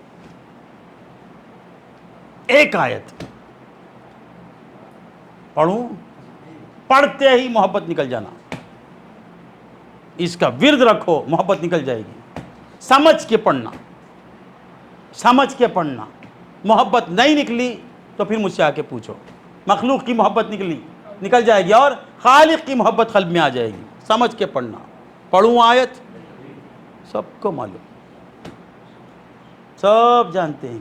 ایک آیت پڑھوں، پڑھتے ہی محبت نکل جانا. اس کا ورد رکھو، محبت نکل جائے گی. سمجھ کے پڑھنا، سمجھ کے پڑھنا. محبت نہیں نکلی تو پھر مجھ سے آ کے پوچھو. مخلوق کی محبت نکل جائے گی اور خالق کی محبت قلب میں آ جائے گی. سمجھ کے پڑھنا. پڑھوں آیت، سب کو معلوم، سب جانتے ہیں،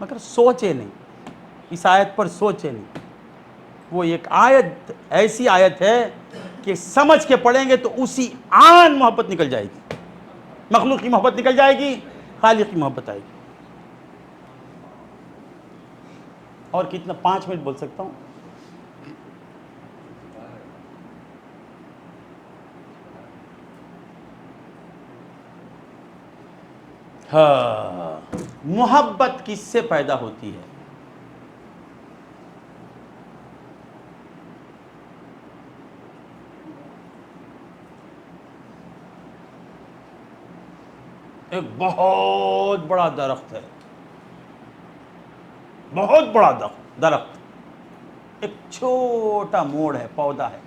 مگر سوچے نہیں، اس آیت پر سوچے نہیں. وہ ایک آیت ایسی آیت ہے کہ سمجھ کے پڑھیں گے تو اسی آن محبت نکل جائے گی. مخلوق کی محبت نکل جائے گی، خالق کی محبت آئے گی. اور کتنا؟ 5 منٹ بول سکتا ہوں؟ ہاں، محبت کس سے پیدا ہوتی ہے؟ ایک بہت بڑا درخت ہے، بہت بڑا درخت، ایک چھوٹا موڑ ہے، پودا ہے،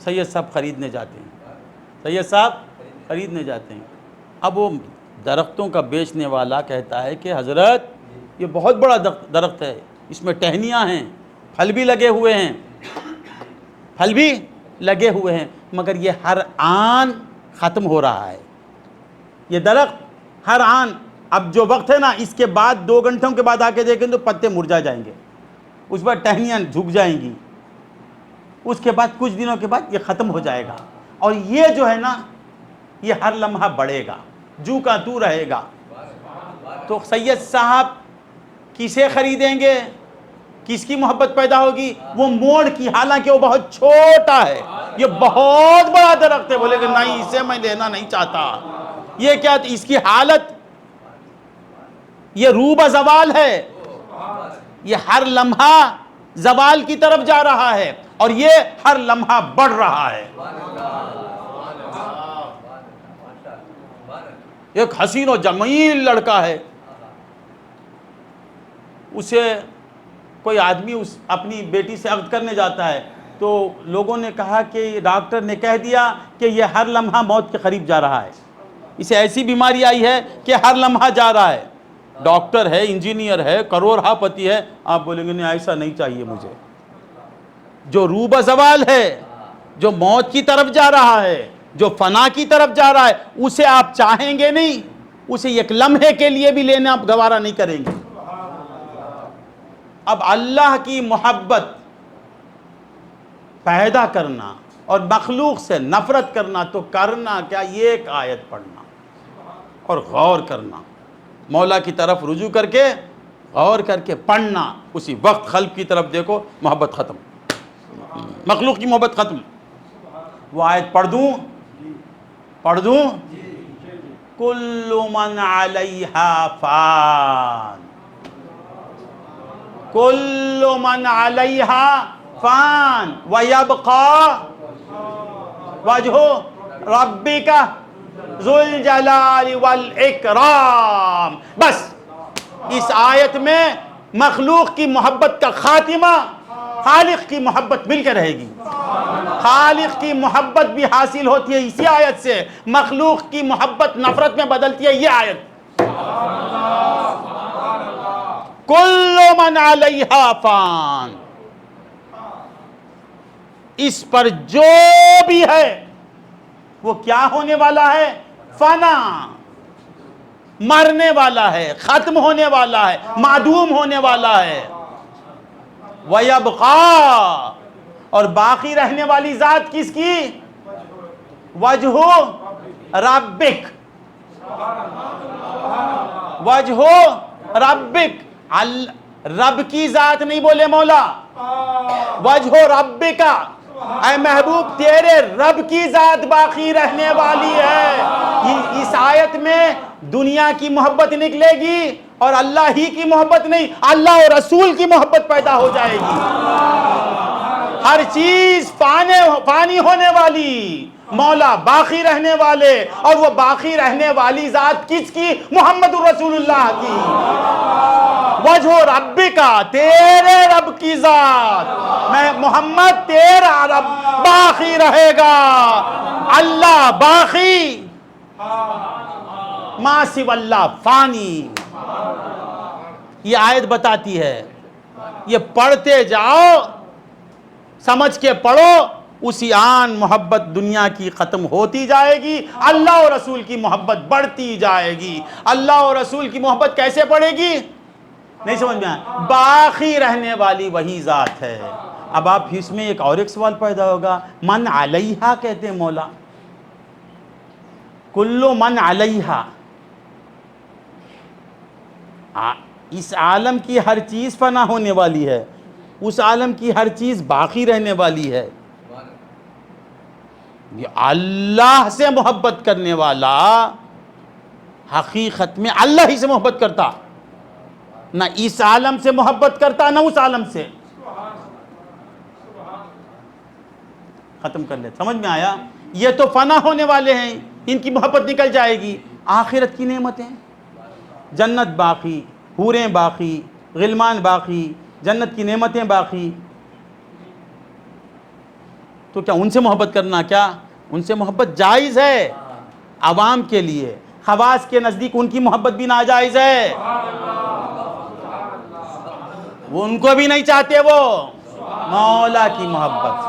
سید صاحب خریدنے جاتے ہیں، سید صاحب خریدنے جاتے ہیں. اب وہ درختوں کا بیچنے والا کہتا ہے کہ حضرت یہ بہت بڑا درخت ہے، اس میں ٹہنیاں ہیں، پھل بھی لگے ہوئے ہیں، پھل بھی لگے ہوئے ہیں، مگر یہ ہر آن ختم ہو رہا ہے. یہ درخت ہر آن، اب جو وقت ہے نا اس کے بعد 2 گھنٹوں کے بعد آ کے دیکھیں تو پتے مرجھا جائیں گے، اس پر ٹہنیاں جھک جائیں گی، اس کے بعد کچھ دنوں کے بعد یہ ختم ہو جائے گا. اور یہ جو ہے نا یہ ہر لمحہ بڑھے گا، جو کا تو رہے گا. تو سید صاحب کسے خریدیں گے؟ کس کی محبت پیدا ہوگی؟ وہ موڑ کی، حالانکہ وہ بہت چھوٹا ہے، یہ بہت بڑا درخت ہے. بولے کہ نہیں اسے میں لینا نہیں چاہتا. یہ کیا اس کی حالت، یہ روبہ زوال ہے، یہ ہر لمحہ زوال کی طرف جا رہا ہے اور یہ ہر لمحہ بڑھ رہا ہے. ایک حسین و جمیل لڑکا ہے، اسے کوئی آدمی اپنی بیٹی سے عقد کرنے جاتا ہے تو لوگوں نے کہا کہ ڈاکٹر نے کہہ دیا کہ یہ ہر لمحہ موت کے قریب جا رہا ہے، اسے ایسی بیماری آئی ہے کہ ہر لمحہ جا رہا ہے. ڈاکٹر ہے، انجینئر ہے، کروڑ پتی ہے. آپ بولیں گے نہیں ایسا نہیں چاہیے مجھے. جو روبہ زوال ہے، جو موت کی طرف جا رہا ہے، جو فنا کی طرف جا رہا ہے، اسے آپ چاہیں گے نہیں، اسے ایک لمحے کے لیے بھی لینا آپ گوارا نہیں کریں گے. اب اللہ کی محبت پیدا کرنا اور مخلوق سے نفرت کرنا تو کرنا کیا؟ یہ ایک آیت پڑھنا اور غور کرنا، مولا کی طرف رجوع کر کے غور کر کے پڑھنا، اسی وقت خلق کی طرف دیکھو، محبت ختم، مخلوق کی محبت ختم. وہ آیت پڑھ دوں کل من علیہا فان، کل من علیہا فان ویبقى وجہ ربک ذو الجلال والاکرام. بس اس آیت میں مخلوق کی محبت کا خاتمہ خالق کی محبت مل کے رہے گی. خالق کی محبت بھی حاصل ہوتی ہے اسی آیت سے، مخلوق کی محبت نفرت میں بدلتی ہے یہ آیت. کل من علیہا فان، اس پر جو بھی ہے وہ کیا ہونے والا ہے؟ فنا، مرنے والا ہے، ختم ہونے والا ہے، معدوم ہونے والا ہے. وَيَبْقَى، اور باقی رہنے والی ذات کس کی؟ وجہ ربک، وجہ ربک، رب کی ذات نہیں بولے مولا، وجہ ربک، اے محبوب تیرے رب کی ذات باقی رہنے والی ہے. اس آیت میں دنیا کی محبت نکلے گی اور اللہ ہی کی محبت نہیں، اللہ اور رسول کی محبت پیدا ہو جائے گی. ہر چیز فانی ہونے والی، مولا باقی رہنے والے، اور وہ باقی رہنے والی ذات کس کی؟ محمد رسول اللہ کی. وجہ ربک، تیرے رب کی ذات، میں محمد تیرا رب باقی رہے گا. اللہ باقی، ما سوی اللہ فانی. یہ آیت بتاتی ہے، یہ پڑھتے جاؤ، سمجھ کے پڑھو، اسی آن محبت دنیا کی ختم ہوتی جائے گی، اللہ اور رسول کی محبت بڑھتی جائے گی. اللہ اور رسول کی محبت کیسے بڑھے گی؟ نہیں سمجھ میں آیا؟ باقی رہنے والی وہی ذات ہے. اب آپ اس میں ایک سوال پیدا ہوگا، من علیہا کہتے ہیں مولا، کلو من علیہا، اس عالم کی ہر چیز فنا ہونے والی ہے، اس عالم کی ہر چیز باقی رہنے والی ہے. یہ اللہ سے محبت کرنے والا حقیقت میں اللہ ہی سے محبت کرتا، نہ اس عالم سے محبت کرتا نہ اس عالم سے. ختم کر لے. سمجھ میں آیا؟ یہ تو فنا ہونے والے ہیں، ان کی محبت نکل جائے گی. آخرت کی نعمتیں، جنت باقی، حوریں باقی، غلمان باقی، جنت کی نعمتیں باقی. تو کیا ان سے محبت کرنا کیا ان سے محبت جائز ہے عوام کے لیے، خواص کے نزدیک ان کی محبت بھی ناجائز ہے، وہ ان کو بھی نہیں چاہتے، وہ مولا کی محبت،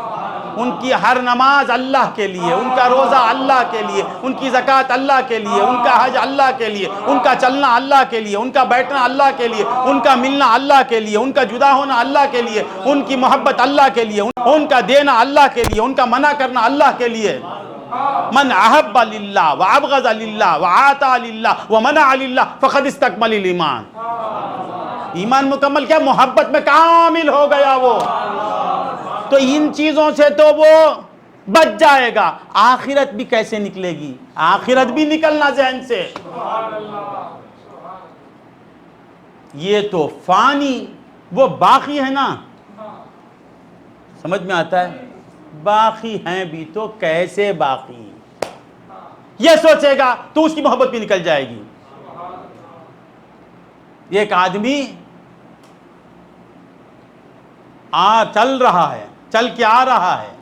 ان کی ہر نماز اللہ کے لیے، ان کا روزہ اللہ کے لیے، ان کی زکوٰۃ اللہ کے لیے، ان کا حج اللہ کے لیے، ان کا چلنا اللہ کے لیے، ان کا بیٹھنا اللہ کے لیے، ان کا ملنا اللہ کے لیے، ان کا جدا ہونا اللہ کے لیے، ان کی محبت اللہ کے لیے، ان کا دینا اللہ کے لیے، ان کا منع کرنا اللہ کے لیے۔ من احب للہ وابغض للہ وعاطى للہ ومنع للہ فقد استکمل الایمان۔ ایمان مکمل کیا؟ محبت میں کامل ہو گیا وہ۔ تو ان چیزوں سے تو وہ بچ جائے گا، آخرت بھی کیسے نکلے گی؟ آخرت بھی نکلنا ذہن سے۔ یہ تو فانی، وہ باقی ہے نا، سمجھ میں آتا ہے؟ باقی ہیں بھی تو کیسے باقی؟ یہ سوچے گا تو اس کی محبت بھی نکل جائے گی۔ ایک آدمی چل رہا ہے، چل کے آ رہا ہے،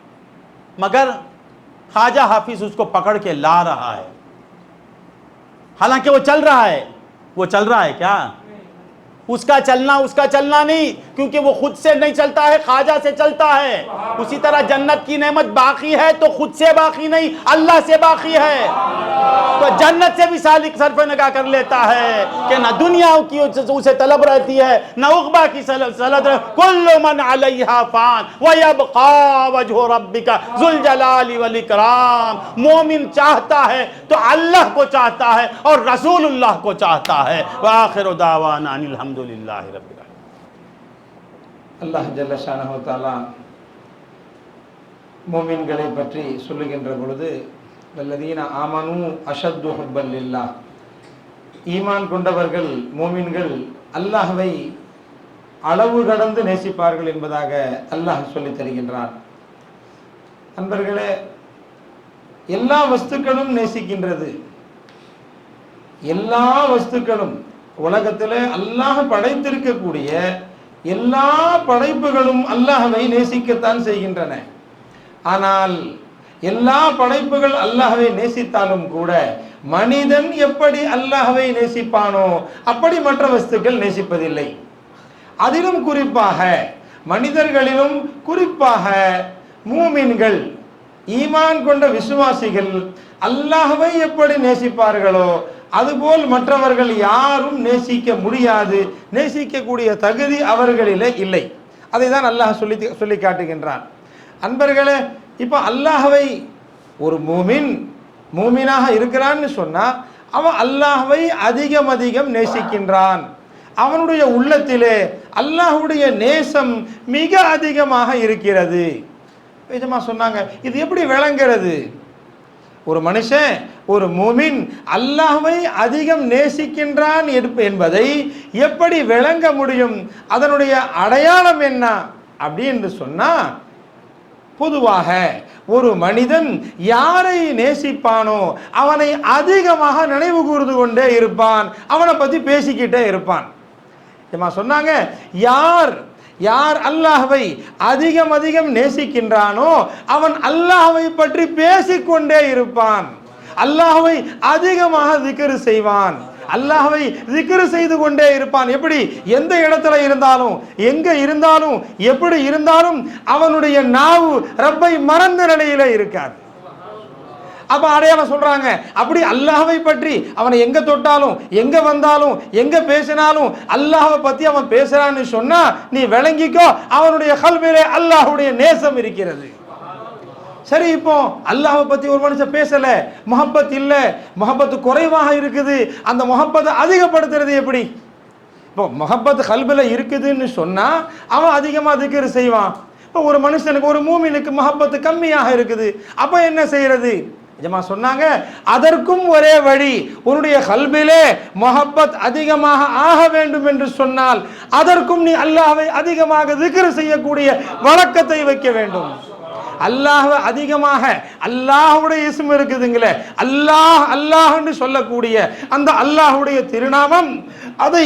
مگر خواجہ حافظ اس کو پکڑ کے لا رہا ہے، حالانکہ وہ چل رہا ہے کیا؟ اس کا چلنا نہیں، کیونکہ وہ خود سے نہیں چلتا ہے، خواجہ سے چلتا ہے۔ اسی طرح جنت کی نعمت باقی ہے تو خود سے باقی نہیں، اللہ سے باقی ہے۔ تو جنت سے بھی سالک صرف نگاہ کر لیتا ہے کہ نہ دنیا کی اسے طلب رہتی ہے، نہ عقبہ کی طلب، کل من علیہا فان ویبقى وجہ ربک ذو الجلال والاکرام۔ مومن چاہتا ہے تو اللہ کو چاہتا ہے اور رسول اللہ کو چاہتا ہے۔ وآخر دعوانا ان الحمدللہ رب العالمین۔ அல்லாஹ் ஜல்ல ஷானஹு தஆலா மூமின்களை பற்றி சொல்லுகின்ற பொழுது வல்லதீன ஆமனு அஷத்து ஹுப்பல் லில்லாஹ், ஈமான் கொண்டவர்கள் மூமின்கள் அல்லாஹ்வை அளவு கடந்து நேசிப்பார்கள் என்பதாக அல்லாஹ் சொல்லி தருகின்றான்। நண்பர்களே, எல்லா வஸ்துக்களும் நேசிக்கின்றது, எல்லா வஸ்துக்களும் உலகத்திலே அல்லாஹ் படைத்திருக்கக்கூடிய எல்லா படைப்புகளும் அல்லாஹ்வை நேசிக்கத்தான் செய்கின்றன। ஆனால் எல்லா படைப்புகள் அல்லாஹ்வை நேசித்தாலும் கூட மனிதன் எப்படி அல்லாஹ்வை நேசிப்பானோ அப்படி மற்ற வஸ்துக்கள் நேசிப்பதில்லை। அதிலும் குறிப்பாக மனிதர்களிலும் குறிப்பாக மூமின்கள், ஈமான் கொண்ட விசுவாசிகள் அல்லாஹ்வை எப்படி நேசிப்பார்களோ அதுபோல் மற்றவர்கள் யாரும் நேசிக்க முடியாது, நேசிக்கக்கூடிய தகுதி அவர்களிலே இல்லை। அதை தான் அல்லாஹ் சொல்லி காட்டுகின்றான்। அன்பர்களே, இப்போ அல்லாஹ்வை ஒரு மூமினாக இருக்கிறான்னு சொன்னா அவன் அல்லாஹ்வை அதிகம் நேசிக்கின்றான்। அவனுடைய உள்ளத்திலே அல்லாஹ்வுடைய நேசம் மிக அதிகமாக இருக்கிறது। நிஜமா சொன்னாங்க, இது எப்படி விளங்குறது? ஒரு மனுஷன், ஒரு மூமின் அல்லாஹ்வை அதிகம் நேசிக்கின்றான் என்பதை எப்படி விளங்க முடியும்? அதனுடைய அடையாளம் என்ன அப்படின்னு சொன்னா, பொதுவாக ஒரு மனிதன் யாரை நேசிப்பானோ அவனை அதிகமாக நினைவு கூர்ந்து கொண்டே இருப்பான், அவனை பத்தி பேசிக்கிட்டே இருப்பான்। சொன்னாங்க, யார் அல்லாஹ்வை அதிகம் நேசிக்கின்றானோ அவன் அல்லாஹ்வை பற்றி பேசிக்கொண்டே இருப்பான், அல்லாஹ்வை அதிகமாக திக்ர் செய்வான், அல்லாஹ்வை திக்ர் செய்து கொண்டே இருப்பான்। எப்படி? எந்த இடத்துல இருந்தாலும், எங்க இருந்தாலும், எப்படி இருந்தாலும் அவனுடைய நாவு ரப்பை மறந்த நிலையில இருக்காது। அப்ப அடையாளம் சொல்றாங்க, அப்படி அல்லாஹ்வை பற்றி அவனை எங்க தொட்டாலும், எங்க வந்தாலும், எங்க பேசினாலும் அல்லாஹ்வை பத்தி அவன் பேசுறான்னு சொன்னா நீ விளங்கிக்கோ, அவனுடைய கல்விலே அல்லாஹ்வுடைய நேசம் இருக்கிறது। சரி, இப்போ அல்லாஹ்வை பத்தி ஒரு மனுஷன் பேசல, முஹப்பத் இல்ல, முஹப்பத் குறைவாக இருக்குது, அந்த முஹப்பத்தை அதிகப்படுத்துறது எப்படி? இப்போ முஹப்பத் கல்வில இருக்குதுன்னு சொன்னா அவன் அதிகமா திக்ர் செய்வான்। இப்போ ஒரு மனுஷனுக்கு, ஒரு மூமினுக்கு முஹப்பத் கம்மியாக இருக்குது, அப்ப என்ன செய்யறது? ஜமா சொன்னாங்க, அதற்கும் ஒரே வழி, உன்னுடைய கல்பிலே முஹப்பத் அதிகமாக ஆக வேண்டும் என்று சொன்னால் அதற்கும் நீ அல்லாஹ்வை அதிகமாக திக்ர் செய்யக்கூடிய வழக்கத்தை வைக்க வேண்டும்। அல்லாஹ் அதிகமாக, அல்லாஹ்வுடைய இஸ்ம் இருக்குதுங்களே, அல்லாஹ் என்று சொல்லக்கூடிய அந்த அல்லாஹ்வுடைய திருநாமம், அதை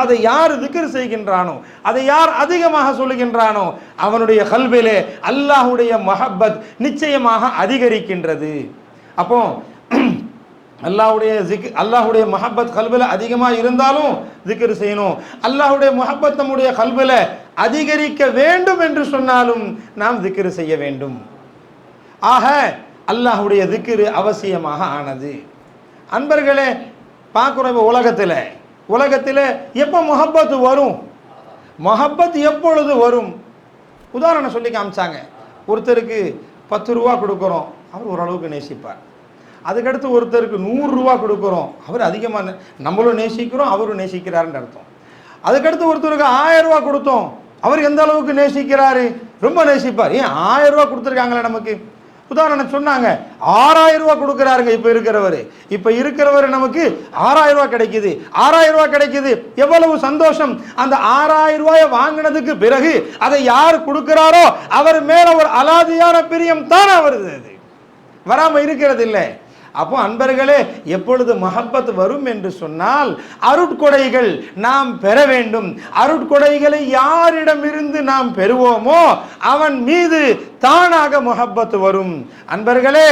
அதை யார் திக்ர் செய்கின்றானோ, அதை யார் அதிகமாக சொல்லுகின்றானோ, அவனுடைய கல்விலே அல்லாஹ்வுடைய மஹப்பத் நிச்சயமாக அதிகரிக்கின்றது. அப்போ அல்லாஹ்வுடைய மஹப்பத் கல்வில அதிகமாக இருந்தாலும் திக்ர் செய்யணும். அல்லாஹ்வுடைய மஹப்பத் நம்முடைய கல்வில அதிகரிக்க வேண்டும் என்று சொன்னாலும் நாம் திக்ர் செய்ய வேண்டும். ஆக அல்லாஹ்வுடைய திக்ர் அவசியமாக ஆனது. அன்பர்களே, பார்க்குறோம் உலகத்தில் எப்போ மஹப்பத் வரும், மஹப்பத் எப்பொழுது வரும்? உதாரணம் சொல்லி காமிச்சாங்க. ஒருத்தருக்கு 10 ரூபா கொடுக்குறோம், அவர் ஓரளவுக்கு நேசிப்பார். அதுக்கடுத்து ஒருத்தருக்கு 100 ரூபா கொடுக்குறோம், அவர் அதிகமாக நம்மளும் நேசிக்கிறோம், அவரும் நேசிக்கிறாருன்னு அர்த்தம். அதுக்கடுத்து ஒருத்தருக்கு 1000 ரூபா கொடுத்தோம், அவர் எந்த அளவுக்கு நேசிக்கிறாரு, ரொம்ப நேசிப்பார். ஏன் 1000 ரூபா கொடுத்துருக்காங்களே நமக்கு. உதாரணம் சொன்னாங்க, 6000 ரூபா கொடுக்குறாருங்க இப்போ இருக்கிறவர் நமக்கு 6000 ரூபா கிடைக்குது. 6000 ரூபா கிடைக்குது, எவ்வளவு சந்தோஷம். அந்த 6000 ரூபாயை வாங்கினதுக்கு பிறகு அதை யார் கொடுக்கிறாரோ அவர் மேல ஒரு அலாதியான பிரியம் தான் வருது, அது வராம இருக்கிறது இல்லை. அப்போ அன்பர்களே, எப்பொழுது மஹப்பத் வரும் என்று சொன்னால் அருட்கொடைகள் நாம் பெற வேண்டும். அருட்கொடைகளை யாரிடமிருந்து நாம் பெறுவோமோ அவன் மீது தானாக மஹப்பத் வரும். அன்பர்களே,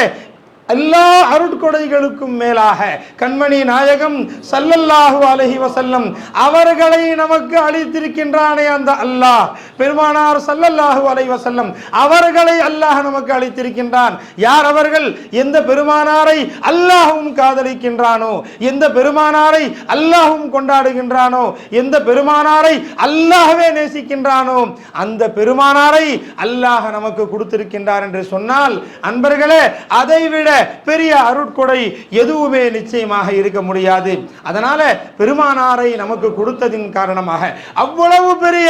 எல்லா அருட்கொடைகளுக்கும் மேலாக கண்மணி நாயகம் ஸல்லல்லாஹு அலைஹி வஸல்லம் அவர்களை நமக்கு அளித்திருக்கின்றானே அந்த அல்லாஹ், பெருமானார் ஸல்லல்லாஹு அலைஹி வஸல்லம் அவர்களை அல்லாஹ் நமக்கு அளித்திருக்கின்றான். யார் அவர்கள்? எந்த பெருமானாரை அல்லாஹ்வும் காதலிக்கின்றானோ, எந்த பெருமானாரை அல்லாஹ்வும் கொண்டாடுகின்றானோ, எந்த பெருமானாரை அல்லாஹ்வே நேசிக்கின்றானோ அந்த பெருமானாரை அல்லாஹ் நமக்கு கொடுத்திருக்கின்றார் என்று சொன்னால் அன்பர்களே, அதைவிட பெரிய அருட்கொடை எதுவுமே நிச்சயமாக இருக்க முடியாது. அதனால பெருமானாரை நமக்கு கொடுத்ததின் காரணமாக, அவ்வளவு பெரிய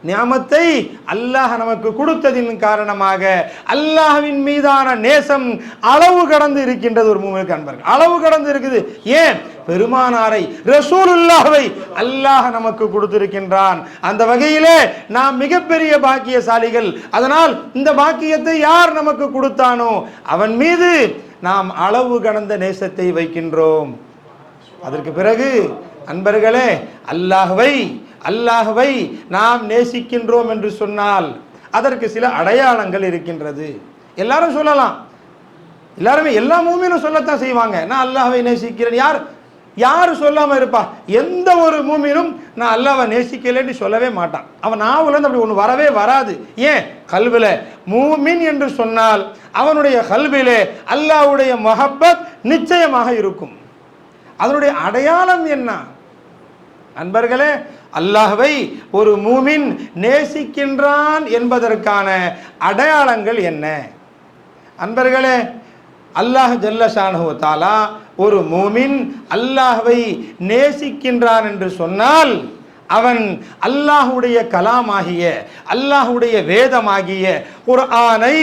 நியாமத்தை அல்லாஹ் நமக்கு கொடுத்ததின் காரணமாக அல்லாஹ்வின் மீதான நேசம் அளவு கடந்து இருக்கின்றது. ஒரு மூமினுக்கு அன்பர்கள் அளவு கடந்து இருக்குது. ஏன்? பெருமானாரை, ரசூலுல்லாஹ்வை அல்லாஹ் நமக்கு கொடுத்திருக்கின்றான். அந்த வகையிலே நாம் மிகப்பெரிய பாக்கியசாலிகள். அதனால் இந்த பாக்கியத்தை யார் நமக்கு கொடுத்தானோ அவன் மீது நாம் அளவு கடந்த நேசத்தை வைக்கின்றோம். அதற்கு பிறகு அன்பர்களே, அல்லாஹ்வை நாம் நேசிக்கின்றோம் என்று சொன்னால் அதற்கு சில அடையாளங்கள் இருக்கின்றது. எல்லாரும் சொல்லலாம், எல்லாருமே எல்லா மூமினும் சொல்லத்தான் செய்வாங்க, நான் அல்லாஹ்வை நேசிக்கிறேன். யார் சொல்லாம இருப்பா? எந்த ஒரு மூமினும் நான் அல்லாஹ்வை நேசிக்கலைன்னு சொல்லவே மாட்டான். அவன் நாவுல அப்படி ஒன்று வரவே வராது. ஏன்? கல்வில மூமின் என்று சொன்னால் அவனுடைய கல்விலே அல்லாஹ்வுடைய மஹப்பத் நிச்சயமாக இருக்கும். அதனுடைய அடையாளம் என்ன? அன்பர்களே, அல்லாஹ்வை ஒரு மூமின் நேசிக்கின்றான் என்பதற்கான அடையாளங்கள் என்ன? அன்பர்களே, அல்லாஹ் ஜல்ல ஷானஹு வ தஆலா ஒரு மூமின் அல்லாஹ்வை நேசிக்கின்றான் என்று சொன்னால் அவன் அல்லாஹ்வுடைய கலாமாகிய, அல்லாஹ்வுடைய வேதமாகிய குர்ஆனை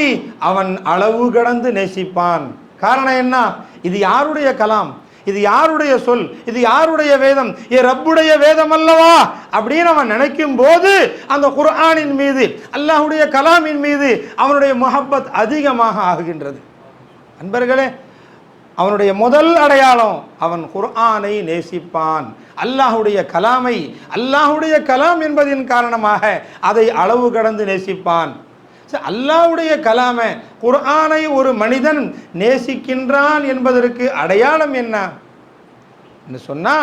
அவன் அளவு கடந்து நேசிப்பான். காரணம் என்ன? இது யாருடைய கலாம், இது யாருடைய சொல், இது யாருடைய வேதம், ரப்புடைய வேதம் அல்லவா அப்படின்னு அவன் நினைக்கும் போது அந்த குர்ஆனின் மீது, அல்லாஹ்வுடைய கலாமின் மீது அவனுடைய முஹப்பத் அதிகமாக ஆகுகின்றது. அன்பர்களே, அவனுடைய முதல் அடையாளம் அவன் குர்ஆனை நேசிப்பான். அல்லாஹ்வுடைய கலாமை, அல்லாஹ்வுடைய கலாம் என்பதின் காரணமாக அதை அளவு கடந்து நேசிப்பான். அல்லாஹ்வுடைய கலாம குர்ஆனை ஒரு மனிதன் நேசிக்கின்றான் என்பதற்கு அடையாளம் என்ன என்று சொன்னா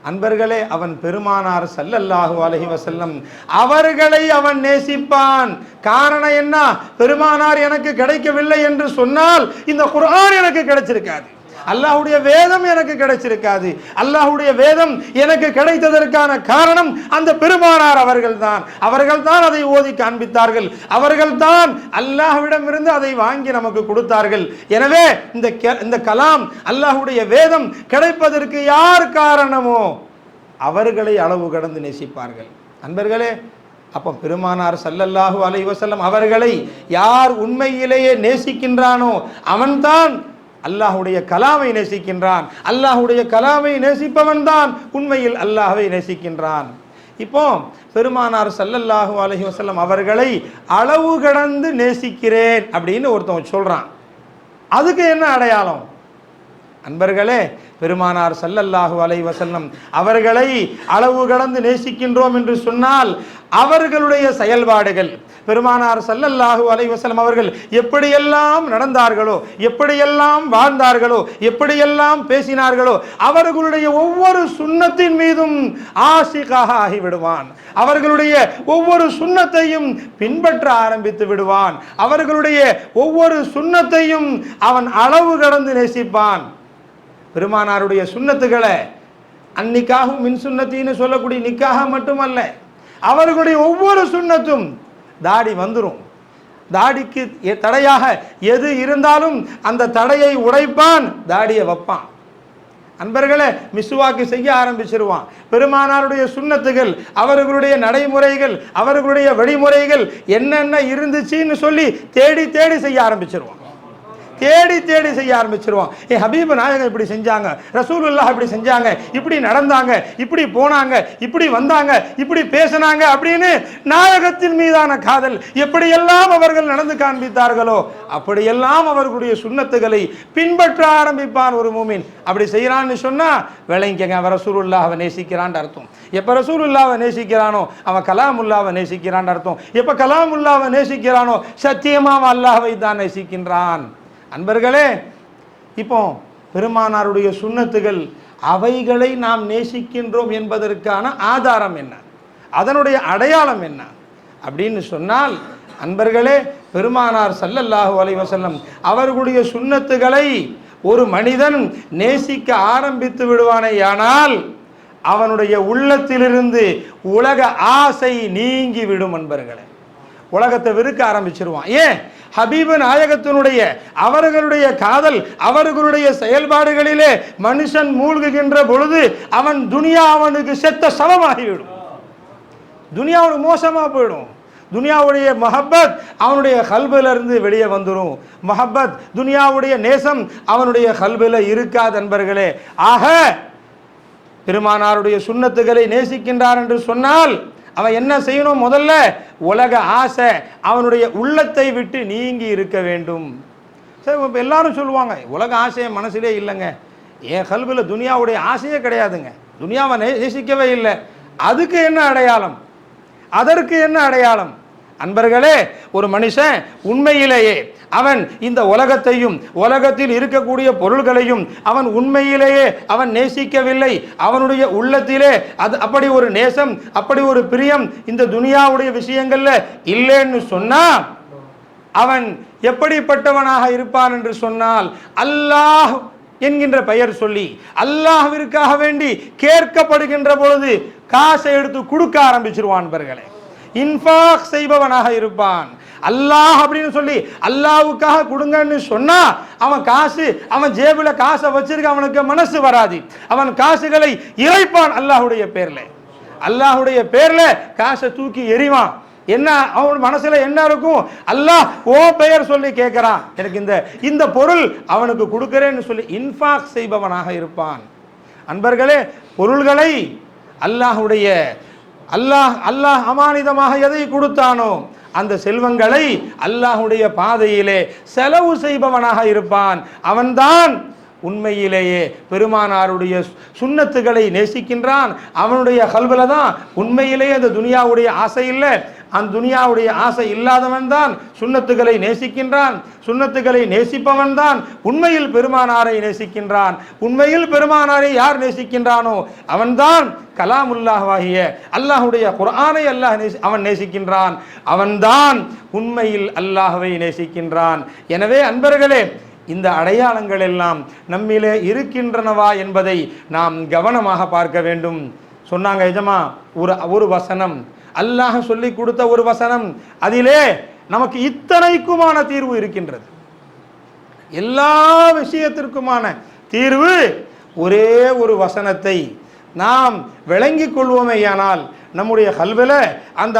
அன்பர்களே, அவன் பெருமானார் ஸல்லல்லாஹு அலைஹி வஸல்லம் அவர்களை அவன் நேசிப்பான். காரணம் என்ன? பெருமானார் எனக்கு கிடைக்கவில்லை என்று சொன்னால் இந்த குர்ஆன் எனக்கு கிடைச்சிருக்காது, அல்லாஹ்வுடைய வேதம் எனக்கு கிடைச்சிருக்காது. அல்லாஹ்வுடைய வேதம் எனக்கு கிடைத்ததற்கான காரணம் அந்த பெருமானார் அவர்கள்தான் அதை ஓதி காண்பித்தார்கள், அவர்கள்தான் அல்லாஹ்விடமிருந்து அதை வாங்கி நமக்கு கொடுத்தார்கள். எனவே இந்த கலாம், அல்லாஹ்வுடைய வேதம் கிடைப்பதற்கு யார் காரணமோ அவர்களை அளவு கடந்து நேசிப்பார்கள். அன்பர்களே, அப்போ பெருமானார் ஸல்லல்லாஹு அலைஹி வஸல்லம் அவர்களை யார் உண்மையிலேயே நேசிக்கின்றானோ அவன்தான் அல்லாஹ்வுடைய கலாமை நேசிக்கின்றான். அல்லாஹ்வுடைய கலாமை நேசிப்பவன் தான் உண்மையில் அல்லாஹ்வை நேசிக்கின்றான். இப்போ பெருமானார் ஸல்லல்லாஹு அலைஹி வஸல்லம் அவர்களை அளவு கடந்து நேசிக்கிறேன் அப்படின்னு ஒருத்தன் சொல்றான். அதுக்கு என்ன அடையாளம்? அன்பர்களே, பெருமானார் ஸல்லல்லாஹு அலைஹி வஸல்லம் அவர்களை அளவு கடந்து நேசிக்கின்றோம் என்று சொன்னால் அவர்களுடைய செயல்பாடுகள், பெருமானார் ஸல்லல்லாஹு அலைஹி வஸல்லம் அவர்கள் எப்படியெல்லாம் நடந்தார்களோ, எப்படியெல்லாம் வாழ்ந்தார்களோ, எப்படியெல்லாம் பேசினார்களோ, அவர்களுடைய ஒவ்வொரு சுன்னத்தின் மீதும் ஆஷிகாக ஆகிவிடுவான். அவர்களுடைய ஒவ்வொரு சுன்னத்தையும் பின்பற்ற ஆரம்பித்து விடுவான். அவர்களுடைய ஒவ்வொரு சுன்னத்தையும் அவன் அளவு கடந்து நேசிப்பான். பெருமானாருடைய சுன்னத்துகளை அந்நிக்காகும் மின் சுன்னத்தின்னு சொல்லக்கூடிய நிக்காக மட்டுமல்ல, அவர்களுடைய ஒவ்வொரு சுன்னத்தும் தாடி வந்துடும். தாடிக்கு தடையாக எது இருந்தாலும் அந்த தடையை உடைப்பான், தாடியை வைப்பான். அன்பர்களே, மிஸ்வாக்கு செய்ய ஆரம்பிச்சிருவான். பெருமானாருடைய சுன்னத்துகள், அவர்களுடைய நடைமுறைகள், அவர்களுடைய வழிமுறைகள் என்னென்ன இருந்துச்சுன்னு சொல்லி தேடி தேடி செய்ய ஆரம்பிச்சிருவான். தேடி தேடி செய்ய ஆரம்பிச்சிருவான். ஹபீப் நாயகம் இப்படி செஞ்சாங்க, ரசூலுல்லாஹ் இப்படி செஞ்சாங்க, இப்படி நடந்தாங்க, இப்படி போனாங்க, இப்படி வந்தாங்க, இப்படி பேசினாங்க அப்படின்னு நாயகத்தின் மீதான காதல் எப்படியெல்லாம் அவர்கள் நடந்து காண்பித்தார்களோ அப்படியெல்லாம் அவர்களுடைய சுன்னத்துகளை பின்பற்ற ஆரம்பிப்பான் ஒரு மூமின். அப்படி செய்யறான்னு சொன்னா விளங்கிக்கங்க, அவன் ரசூலுல்லாஹ்வை நேசிக்கிறான் அர்த்தம். எப்ப ரசூலுல்லாஹ்வை நேசிக்கிறானோ அவன் கலாமுல்லாஹ்வை நேசிக்கிறான் அர்த்தம். எப்ப கலாமுல்லாஹ்வை நேசிக்கிறானோ சத்தியமா அவன் அல்லாஹ்வை தான் நேசிக்கின்றான். அன்பர்களே, இப்போ பெருமானாருடைய சுன்னத்துகள் அவைகளை நாம் நேசிக்கின்றோம் என்பதற்கான ஆதாரம் என்ன, அதனுடைய அடையாளம் என்ன அப்படின்னு சொன்னால், அன்பர்களே, பெருமானார் ஸல்லல்லாஹு அலைஹி வஸல்லம் அவர்களுடைய சுன்னத்துகளை ஒரு மனிதன் நேசிக்க ஆரம்பித்து விடுவானேயானால் அவனுடைய உள்ளத்திலிருந்து உலக ஆசை நீங்கி விடும். அன்பர்களே, உலகத்தை வெறுக்க ஆரம்பிச்சிருவான். ஏன்? ஹபீபு நாயகத்தினுடைய அவர்களுடைய காதல், அவர்களுடைய செயல்பாடுகளிலே மனுஷன் மூழ்குகின்ற பொழுது அவன் துனியா அவனுக்கு செத்த சவமாகிவிடும். துனியா அவனுக்கு மோசமா போயிடும். துனியாவுடைய மஹப்பத் அவனுடைய கல்பில இருந்து வெளியே வந்துடும். மஹப்பத், துனியாவுடைய நேசம் அவனுடைய கல்பில இருக்காது. அன்பர்களே, ஆக பெருமானாருடைய சுன்னத்துகளை நேசிக்கின்றார் என்று சொன்னால் அவன் என்ன செய்யணும்? முதல்ல உலக ஆசை அவனுடைய உள்ளத்தை விட்டு நீங்கி இருக்க வேண்டும். சரி, இப்போ எல்லாரும் சொல்லுவாங்க உலக ஆசையை மனசிலே இல்லைங்க, என் கல்வியில் துனியாவுடைய ஆசையே கிடையாதுங்க, துனியாவை நேசிக்கவே இல்லை. அதுக்கு என்ன அடையாளம்? அதற்கு என்ன அடையாளம்? அன்பர்களே, ஒரு மனுஷன் உண்மையிலேயே அவன் இந்த உலகத்தையும் உலகத்தில் இருக்கக்கூடிய பொருள்களையும் அவன் உண்மையிலேயே அவன் நேசிக்கவில்லை, அவனுடைய உள்ளத்திலே அது அப்படி ஒரு நேசம், அப்படி ஒரு பிரியம் இந்த துனியாவுடைய விஷயங்கள்ல இல்லைன்னு சொன்னா அவன் எப்படிப்பட்டவனாக இருப்பான் என்று சொன்னால், அல்லாஹ் என்கின்ற பெயர் சொல்லி அல்லாஹ்விற்காக வேண்டி கேட்கப்படுகின்ற பொழுது காசை எடுத்து கொடுக்க ஆரம்பிச்சிருவான். அன்பர்களே, இன்ஃபாக் செய்பவனாக இருப்பான். அல்லாஹ் அப்படின்னு சொல்லி அல்லாஹ்வுக்காக கொடுங்கன்னு சொன்னா அவன் காசு, அவன் ஜேபுல காசை வச்சிருக்க அவனுக்கு மனசு வராது. அவன் காசுகளை இறைப்பான் அல்லாஹ்வுடைய பேர்ல. அல்லாஹ்வுடைய பேர்ல காசை தூக்கி எறிவான். என்ன அவன் மனசுல என்ன இருக்கும்? அல்லாஹ் ஓ பெயர் சொல்லி கேட்கிறான், எனக்கு இந்த பொருள் அவனுக்கு கொடுக்கிறேன்னு சொல்லி இன்ஃபாக் செய்பவனாக இருப்பான். அன்பர்களே, பொருள்களை அல்லாஹ் அமானிதமாக எதை கொடுத்தானோ அந்த செல்வங்களை அல்லாஹ்வுடைய பாதையிலே செலவு செய்பவனாக இருப்பான். அவன்தான் உண்மையிலேயே பெருமானாருடைய சுன்னத்துகளை நேசிக்கின்றான். அவனுடைய கல்வில தான் உண்மையிலேயே அந்த துனியாவுடைய ஆசை இல்லை. அந்த துனியாவுடைய ஆசை இல்லாதவன் தான் சுன்னத்துகளை நேசிக்கின்றான். சுன்னத்துகளை நேசிப்பவன் தான் உண்மையில் பெருமானாரை நேசிக்கின்றான். உண்மையில் பெருமானாரை யார் நேசிக்கின்றானோ அவன்தான் கலாமுல்லாஹ்வாகிய அல்லாஹ்வுடைய குர்ஆனை அவன் நேசிக்கின்றான். அவன்தான் உண்மையில் அல்லாஹ்வை நேசிக்கின்றான். எனவே அன்பர்களே, இந்த அடையாளங்கள் எல்லாம் நம்மிலே இருக்கின்றனவா என்பதை நாம் கவனமாக பார்க்க வேண்டும். சொன்னாங்க எஜமா, ஒரு வசனம், அல்லாஹ் சொல்லி கொடுத்த ஒரு வசனம், அதிலே நமக்கு இத்தனைக்குமான தீர்வு இருக்கின்றது. எல்லா விஷயத்திற்குமான தீர்வு ஒரே ஒரு வசனத்தை நாம் விளங்கிக் கொள்வோமேயானால் நம்முடைய கல்வில அந்த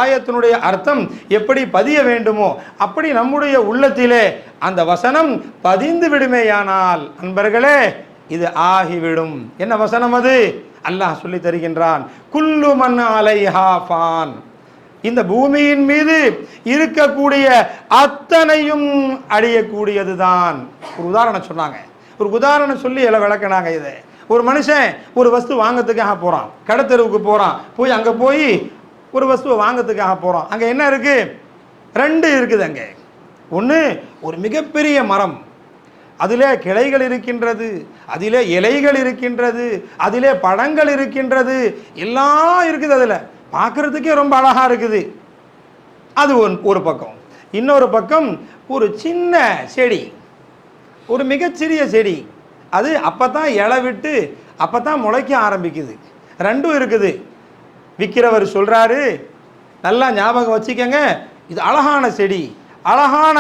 ஆயத்தினுடைய அர்த்தம் எப்படி பதிய வேண்டுமோ அப்படி நம்முடைய உள்ளத்திலே அந்த வசனம் பதிந்து விடுமேயானால் அன்பர்களே இது ஆகிவிடும். என்ன வசனம் அது? அல்லாஹ் சொல்லி தருகின்றான், குல்லு மன் அலைஹா ஃபான். இந்த பூமியின் மீது இருக்கக்கூடிய அத்தனையும் அழியக்கூடியதுதான். ஒரு உதாரணம் சொன்னாங்க, ஒரு உதாரணம் சொல்லி எல்லாம் விளக்கினாங்க. இதை ஒரு மனுஷன் ஒரு வஸ்து வாங்கிறதுக்காக போகிறான், கடத்தெருவுக்கு போகிறான், போய் அங்கே போய் ஒரு வஸ்துவை வாங்கிறதுக்காக போகிறான். அங்கே என்ன இருக்குது? 2 இருக்குது அங்கே. ஒன்று ஒரு மிகப்பெரிய மரம், அதிலே கிளைகள் இருக்கின்றது, அதிலே இலைகள் இருக்கின்றது, அதிலே பழங்கள் இருக்கின்றது, எல்லாம் இருக்குது. அதில் பார்க்குறதுக்கே ரொம்ப அழகாக இருக்குது. அது ஒரு பக்கம். இன்னொரு பக்கம் ஒரு சின்ன செடி, ஒரு மிகச்சிறிய செடி, அது அப்போ தான் இலை விட்டு அப்போ தான் முளைக்க ஆரம்பிக்குது. 2 இருக்குது. விற்கிறவர் சொல்கிறாரு, நல்லா ஞாபகம் வச்சுக்கங்க, இது அழகான செடி, அழகான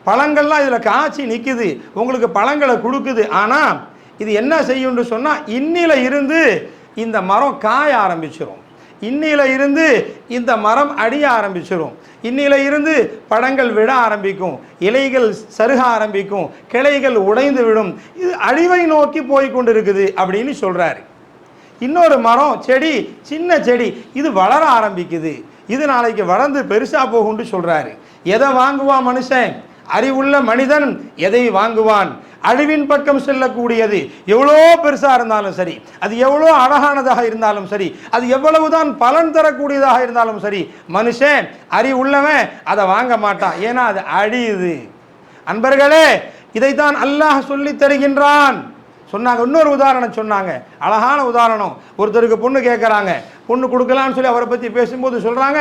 பழங்கள்லாம் இதில் காய்ச்சி நிற்குது, உங்களுக்கு பழங்களை கொடுக்குது. ஆனால் இது என்ன செய்யும்னு சொன்னால், இன்னில இருந்து இந்த மரம் காய ஆரம்பிச்சிடும், இன்னில இருந்து இந்த மரம் அடிய ஆரம்பிச்சிடும், இன்னில இருந்து பழங்கள் விட ஆரம்பிக்கும், இலைகள் சருக ஆரம்பிக்கும், கிளைகள் உடைந்து விடும், இது அழிவை நோக்கி போய் கொண்டு இருக்குது அப்படின்னு சொல்கிறாரு. இன்னொரு மரம், செடி, சின்ன செடி, இது வளர ஆரம்பிக்குது, இது நாளைக்கு வளர்ந்து பெருசாக போகும்னு சொல்கிறாரு. எதை வாங்குவான் மனுஷன்? அறிவுள்ள மனிதன் எதை வாங்குவான்? அழிவின் பக்கம் செல்லக்கூடியது. எவ்வளோ பெருசாக இருந்தாலும் சரி, அது எவ்வளோ அழகானதாக இருந்தாலும் சரி, அது எவ்வளவுதான் பலன் தரக்கூடியதாக இருந்தாலும் சரி, மனுஷன் அறிவுள்ளவன் அதை வாங்க மாட்டான். ஏன்னா அது அழியுது. அன்பர்களே, இதைத்தான் அல்லாஹ் சொல்லி தருகின்றான். சொன்னாங்க, இன்னொரு உதாரணம் சொன்னாங்க, அழகான உதாரணம். ஒருத்தருக்கு பொண்ணு கேட்குறாங்க, பொண்ணு கொடுக்கலான்னு சொல்லி அவரை பற்றி பேசும்போது சொல்கிறாங்க,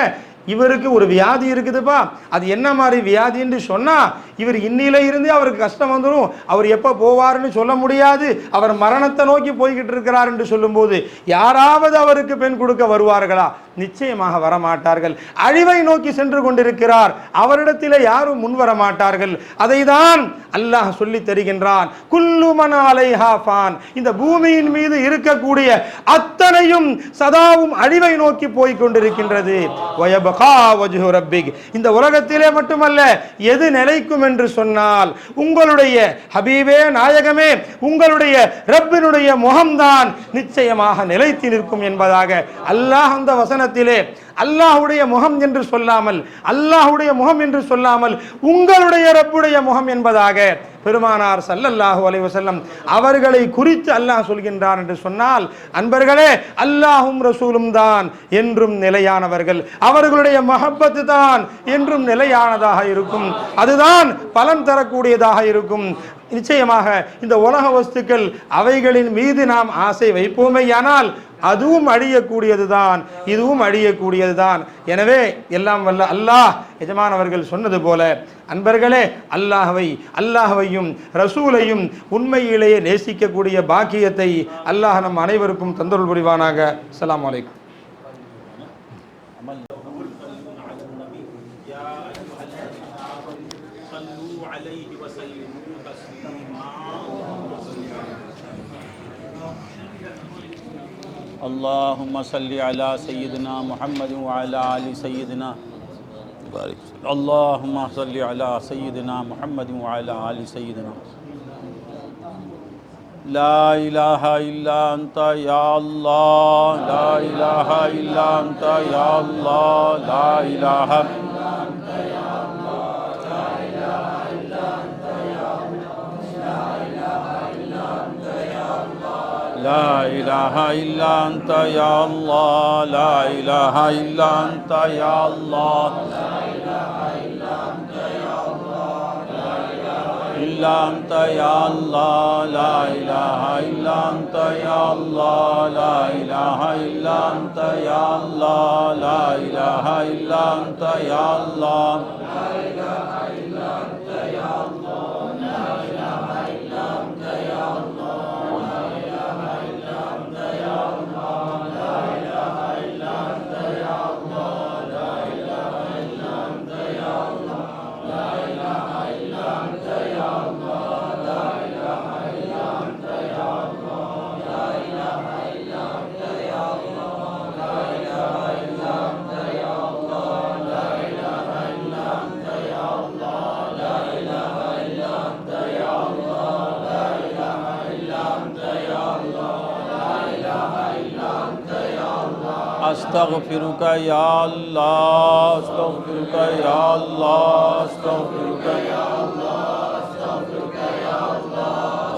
இவருக்கு ஒரு வியாதி இருக்குதுப்பா, அது என்ன மாதிரி வியாதின்னு சொன்னால், இவர் இன்னில இருந்தே அவருக்கு கஷ்டம் வந்துடும், அவர் எப்போ போவார்னு சொல்ல முடியாது, அவர் மரணத்தை நோக்கி போய்கிட்டு இருக்கிறார் என்று சொல்லும்போது, யாராவது அவருக்கு பெண் கொடுக்க வருவார்களா? நிச்சயமாக வரமாட்டார்கள். அழிவை நோக்கி சென்று கொண்டிருக்கிறார், அவரிடத்தில் யாரும் முன்வர மாட்டார்கள். அதை தான் அல்லாஹ் சொல்லி தருகின்றான். குல்லு மன் அலைஹா ஃபான், இந்த பூமியின் மீது இருக்கக்கூடிய அத்தனையும் சதாவும் அழிவை நோக்கி போய் கொண்டிருக்கின்றது. இந்த உலகத்திலே மட்டுமல்ல, எது நிலைக்கும் என்று சொன்னால், உங்களுடைய ஹபீபே நாயகமே, உங்களுடைய ரப்பினுடைய முகம்தான் நிச்சயமாக நிலைத்து நிற்கும் என்பதாக அல்லாஹ் அந்த வசனத்திலே அல்லாஹ்வுடைய முகம் என்று சொல்லாமல், அல்லாஹ்வுடைய முகம் என்று சொல்லாமல் உங்களுடைய ரப்புடைய முகம் என்பதாக பெருமானார் ஸல்லல்லாஹு அலைஹி வஸல்லம் அவர்களை குறித்து அல்லாஹ் சொல்கின்றான் என்று சொன்னால், அன்பர்களே, அல்லாஹும் ரசூலும் தான் என்றும் நிலையானவர்கள், அவர்களுடைய மஹப்பத்து தான் என்றும் நிலையானதாக இருக்கும், அதுதான் பலன் தரக்கூடியதாக இருக்கும். நிச்சயமாக இந்த உலக வஸ்துக்கள் அவைகளின் மீது நாம் ஆசை வைப்போமேயானால் அதுவும் அழியக்கூடியது தான், இதுவும் அழியக்கூடியது தான். எனவே எல்லாம் வல்ல அல்லாஹ் எஜமானவர்கள் சொன்னது போல, அன்பர்களே, அல்லாஹ்வையும் ரசூலையும் உண்மையிலேயே நேசிக்கக்கூடிய பாக்கியத்தை அல்லாஹ் நம் அனைவருக்கும் தந்தருள் புரிவானாக. அஸ்ஸலாமு அலைக்கும். اللهم صل على سيدنا محمد وعلى آل سيدنا اللهم صل على سيدنا محمد وعلى آل سيدنا لا إله إلا أنت يا الله لا إله إلا أنت يا الله لا إله إلا أنت يا الله لا إله إلا أنت يا الله لا إله إلا أنت يا الله لا إله إلا أنت يا الله لا إله إلا أنت يا الله لا إله إلا أنت يا الله لا إله إلا أنت يا الله لا إله إلا أنت يا الله لا إله إلا أنت يا الله لا إله إلا أنت يا الله لا إله إلا أنت يا الله أستغفرك يا الله أستغفرك يا الله أستغفرك يا الله أستغفرك يا الله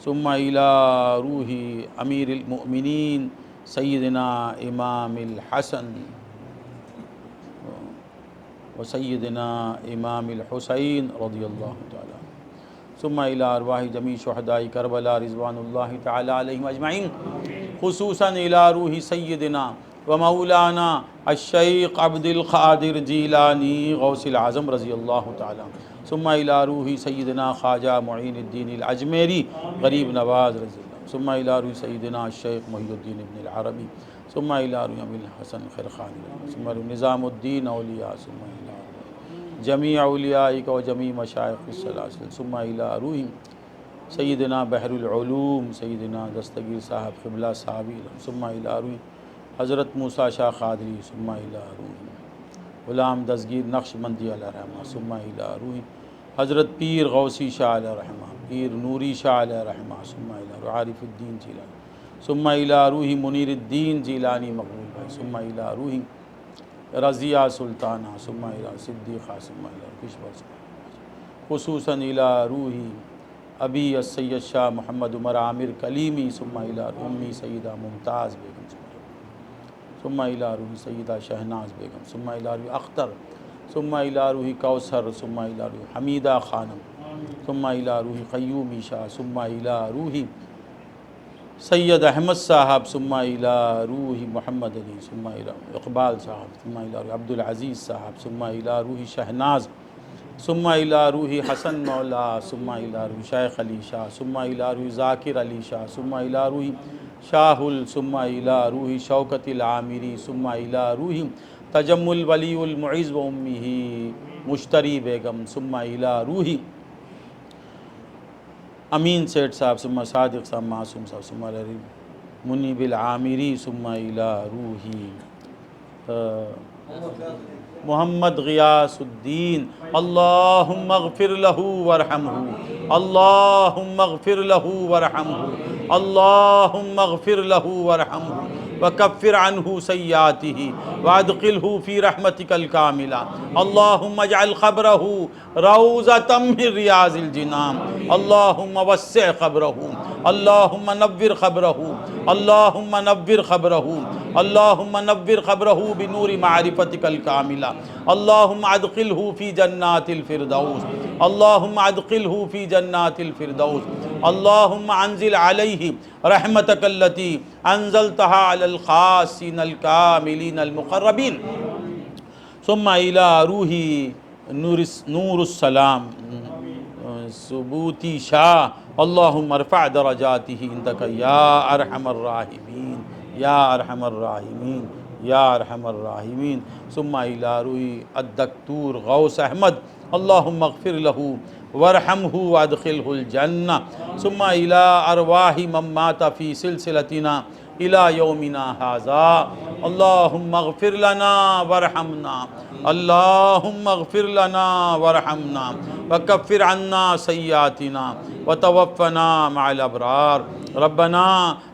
ثم إلى روح أمير المؤمنين سيدنا إمام الحسن وسيدنا إمام الحسين رضي الله تعالى عنه، ثم إلى أرواح جميع شهداء كربلاء رضوان الله تعالى عليهم أجمعين، خصوصا إلى روح سيدنا ومولانا الشيخ عبد القادر جیلانی غوث العظم رضی اللہ تعالیٰ عنہ، ثم إلى روح سيدنا خواجہ معین الدین الأجمیری غریب نواز رضی اللہ عنہ، ثم إلى روح سيدنا الشيخ محی الدین ابن العربی، ثم إلى روح أبي الحسن خرخانی، ثم روح نظام الدین اولیاء، ثم إلى جميع اولیائک و جميع مشائخ السلاسل، ثم إلى روح سیدنا بحر العلوم سیدنا دستگیر صاحب قبلہ صحابی، ثم إلى روح حضرت موسیٰ شاہ قادری، ثم إلى روح غلام دستگیر نقش بندی علیہ رحمہ، ثم إلى روح حضرت پیر غوثی شاہ علیہ رحمہ، پیر نوری شاہ علیہ رحمہ، ثم إلى روح عارف الدین جیلانی، ثم إلى روح منیر الدین جیلانی مقبول بھائی، ثم إلى روح رضیہ سلطانہ، ثم إلى صدیقہ، ثم إلى پیشوا خصوصاً إلى روح ابی السید شاہ محمد عمر عامر کلیمی، ثم إلى امی سیدہ ممتاز بیگم، ثم إلى روح سیدہ شہناز بیگم، ثم إلى روح اختر، ثم إلى روح کوثر، ثم إلى روح حمیدہ خانم، ثم إلى روح قیومی شاہ، ثم إلى روح سید احمد صاحب، ثم إلى روح محمد علی، ثم إلى اقبال صاحب، ثم إلى روح عبدالعزیز صاحب، ثم إلى روح شہناز، ثم إلى روح حسن مولا، ثم إلى روح شیخ علی شاہ، ثم إلى روح ذاکر علی شاہ، ثم إلى روح شاہل، ثم إلى روح شوکت العامری، ثم إلى روح تجمل ولی المعز و امہ مشتری بیگم، ثم إلى روح امین سیٹھ صاحب، ثم صادق صاحب معصوم صاحب، ثم إلى روح منیب العامری، ثم إلى روح محمد غیاث الدین، اللہم اغفر لہو ورحمہ، اللہم اغفر لہو ورحمہ، اللہم اغفر لہو ورحمہ، وکفر عنہ سیئاتہ وادخلہ فی رحمتک الکاملہ، اللہم اجعل قبرہ روضۃ من ریاض الجنان، اللہم وسع قبرہ، اللہم نور قبرہ، اللہم نور قبرہ، اللہم نور قبرہ بنور معرفتک الکاملہ، اللہم ادخلہ فی جنات الفردوس، اللہم ادخلہ فی جنات الفردوس، اللہم انزل علیہ رحمتک التی انزلتہا علی الخاصین الکاملین المقربین، ثم إلى روح نور السلام ثبوتی شاہ، اللہم ارفع درجاتہ عندک یا ارحم الراحمین، یا ارحم الراحمین، یا ارحم الراحمین، ثم إلى روح الدکتور غوث احمد، اللہم اغفر لہ وارحمہ وادخلہ الجنہ، ثم إلى ارواح من مات فی سلسلتنا إلى یومنا ھذا، اللہم اغفر لنا وارحمنا، اللہم اغفر لنا وارحمنا، وکفر عنا سیئاتنا وتوفنا مع الابرار، ربنا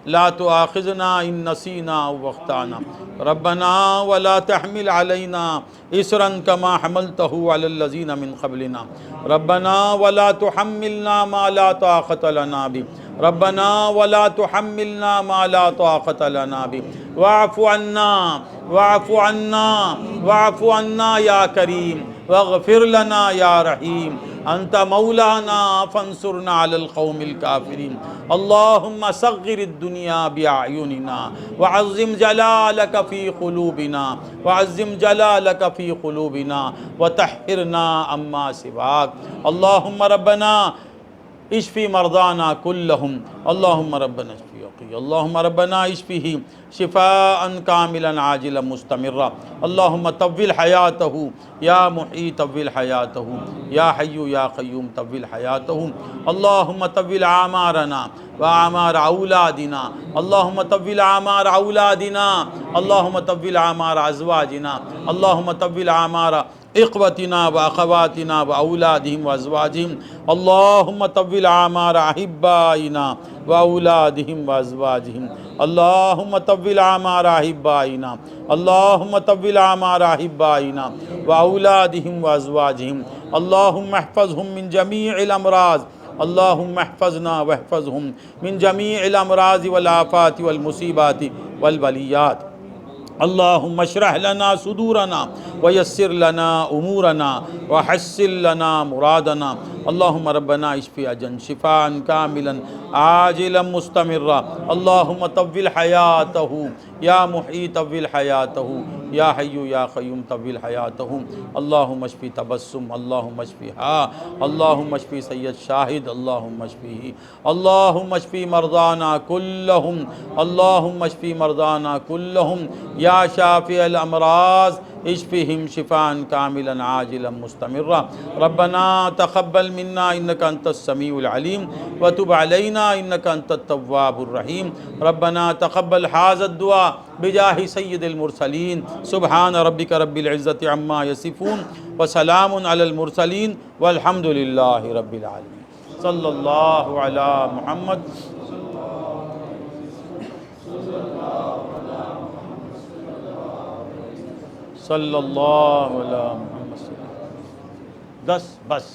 لا تؤاخذنا ان نسینا او اخطأنا، ربنا ولا تحمل علينا إصرا كما حملته على الذين من قبلنا، ربنا ولا تحملنا ما لا طاقة لنا به، ربنا ولا تحملنا ما لا طاقة لنا به، واعف عنا واعف عنا واعف عنا يا كريم، واغفر لنا يا رحيم، أنت مولانا فانصرنا على القوم الكافرين، اللهم صغر الدنيا بأعيننا، وعظم جلالك في قلوبنا، وعظم جلالك في قلوبنا، وطهرنا عما سواك، اللهم ربنا اشفي مرضانا كلهم، اللهم ربنا اشفي وقي، اللهم ربنا اشفه شفاء كاملا عاجلا مستمرا، اللهم طول حياته يا محيي، طول حياته يا حي يا قيوم، طول حياته، اللهم طول اعمارنا واعمار اولادنا، اللهم طول اعمار اولادنا، اللهم طول اعمار ازواجنا، اللهم طول اعمار اخوتنا واخواتنا واولادهم وازواجهم، اللهم طول اعمار احبائنا واولادهم وازواجهم، اللهم طول اعمار احبائنا، اللهم طول اعمار احبائنا واولادهم وازواجهم، اللهم احفظهم من جميع الامراض اللہم احفظنا واحفظہم من جمیع الامراض والآفات والمصیبات والبلیات اللہم اشرح لنا صدورنا ویسر لنا امورنا وحسن لنا مرادنا اللہم ربنا اشفی اجن شفاء کاملا عاجلا مستمرا اللہم طول حیاتہ یا محیی طول حیاتہ یا حی یا قیوم طول حیاتہ اللہم اشفی تبسم اللہم اشفیہا اللہم اشفی سید شاہد اللہم اشفیہ اللہم اشفی مرضانا کلہم اللہم اشفی مرضانا کلہم یا شافی الامراض اشفہم شفاء کاملا عاجلا مستمرا ربنا تقبل منا انک انت السمیع العلیم وتب علینا انک انت التواب الرحیم ربنا تقبل ھذا الدعاء بجاہ سید المرسلین سبحان ربک رب العزت عما یصفون وسلام علی المرسلین والحمد للہ رب العالمین صلی اللہ علی محمد صلی اللہ علیہ محمد 10 بس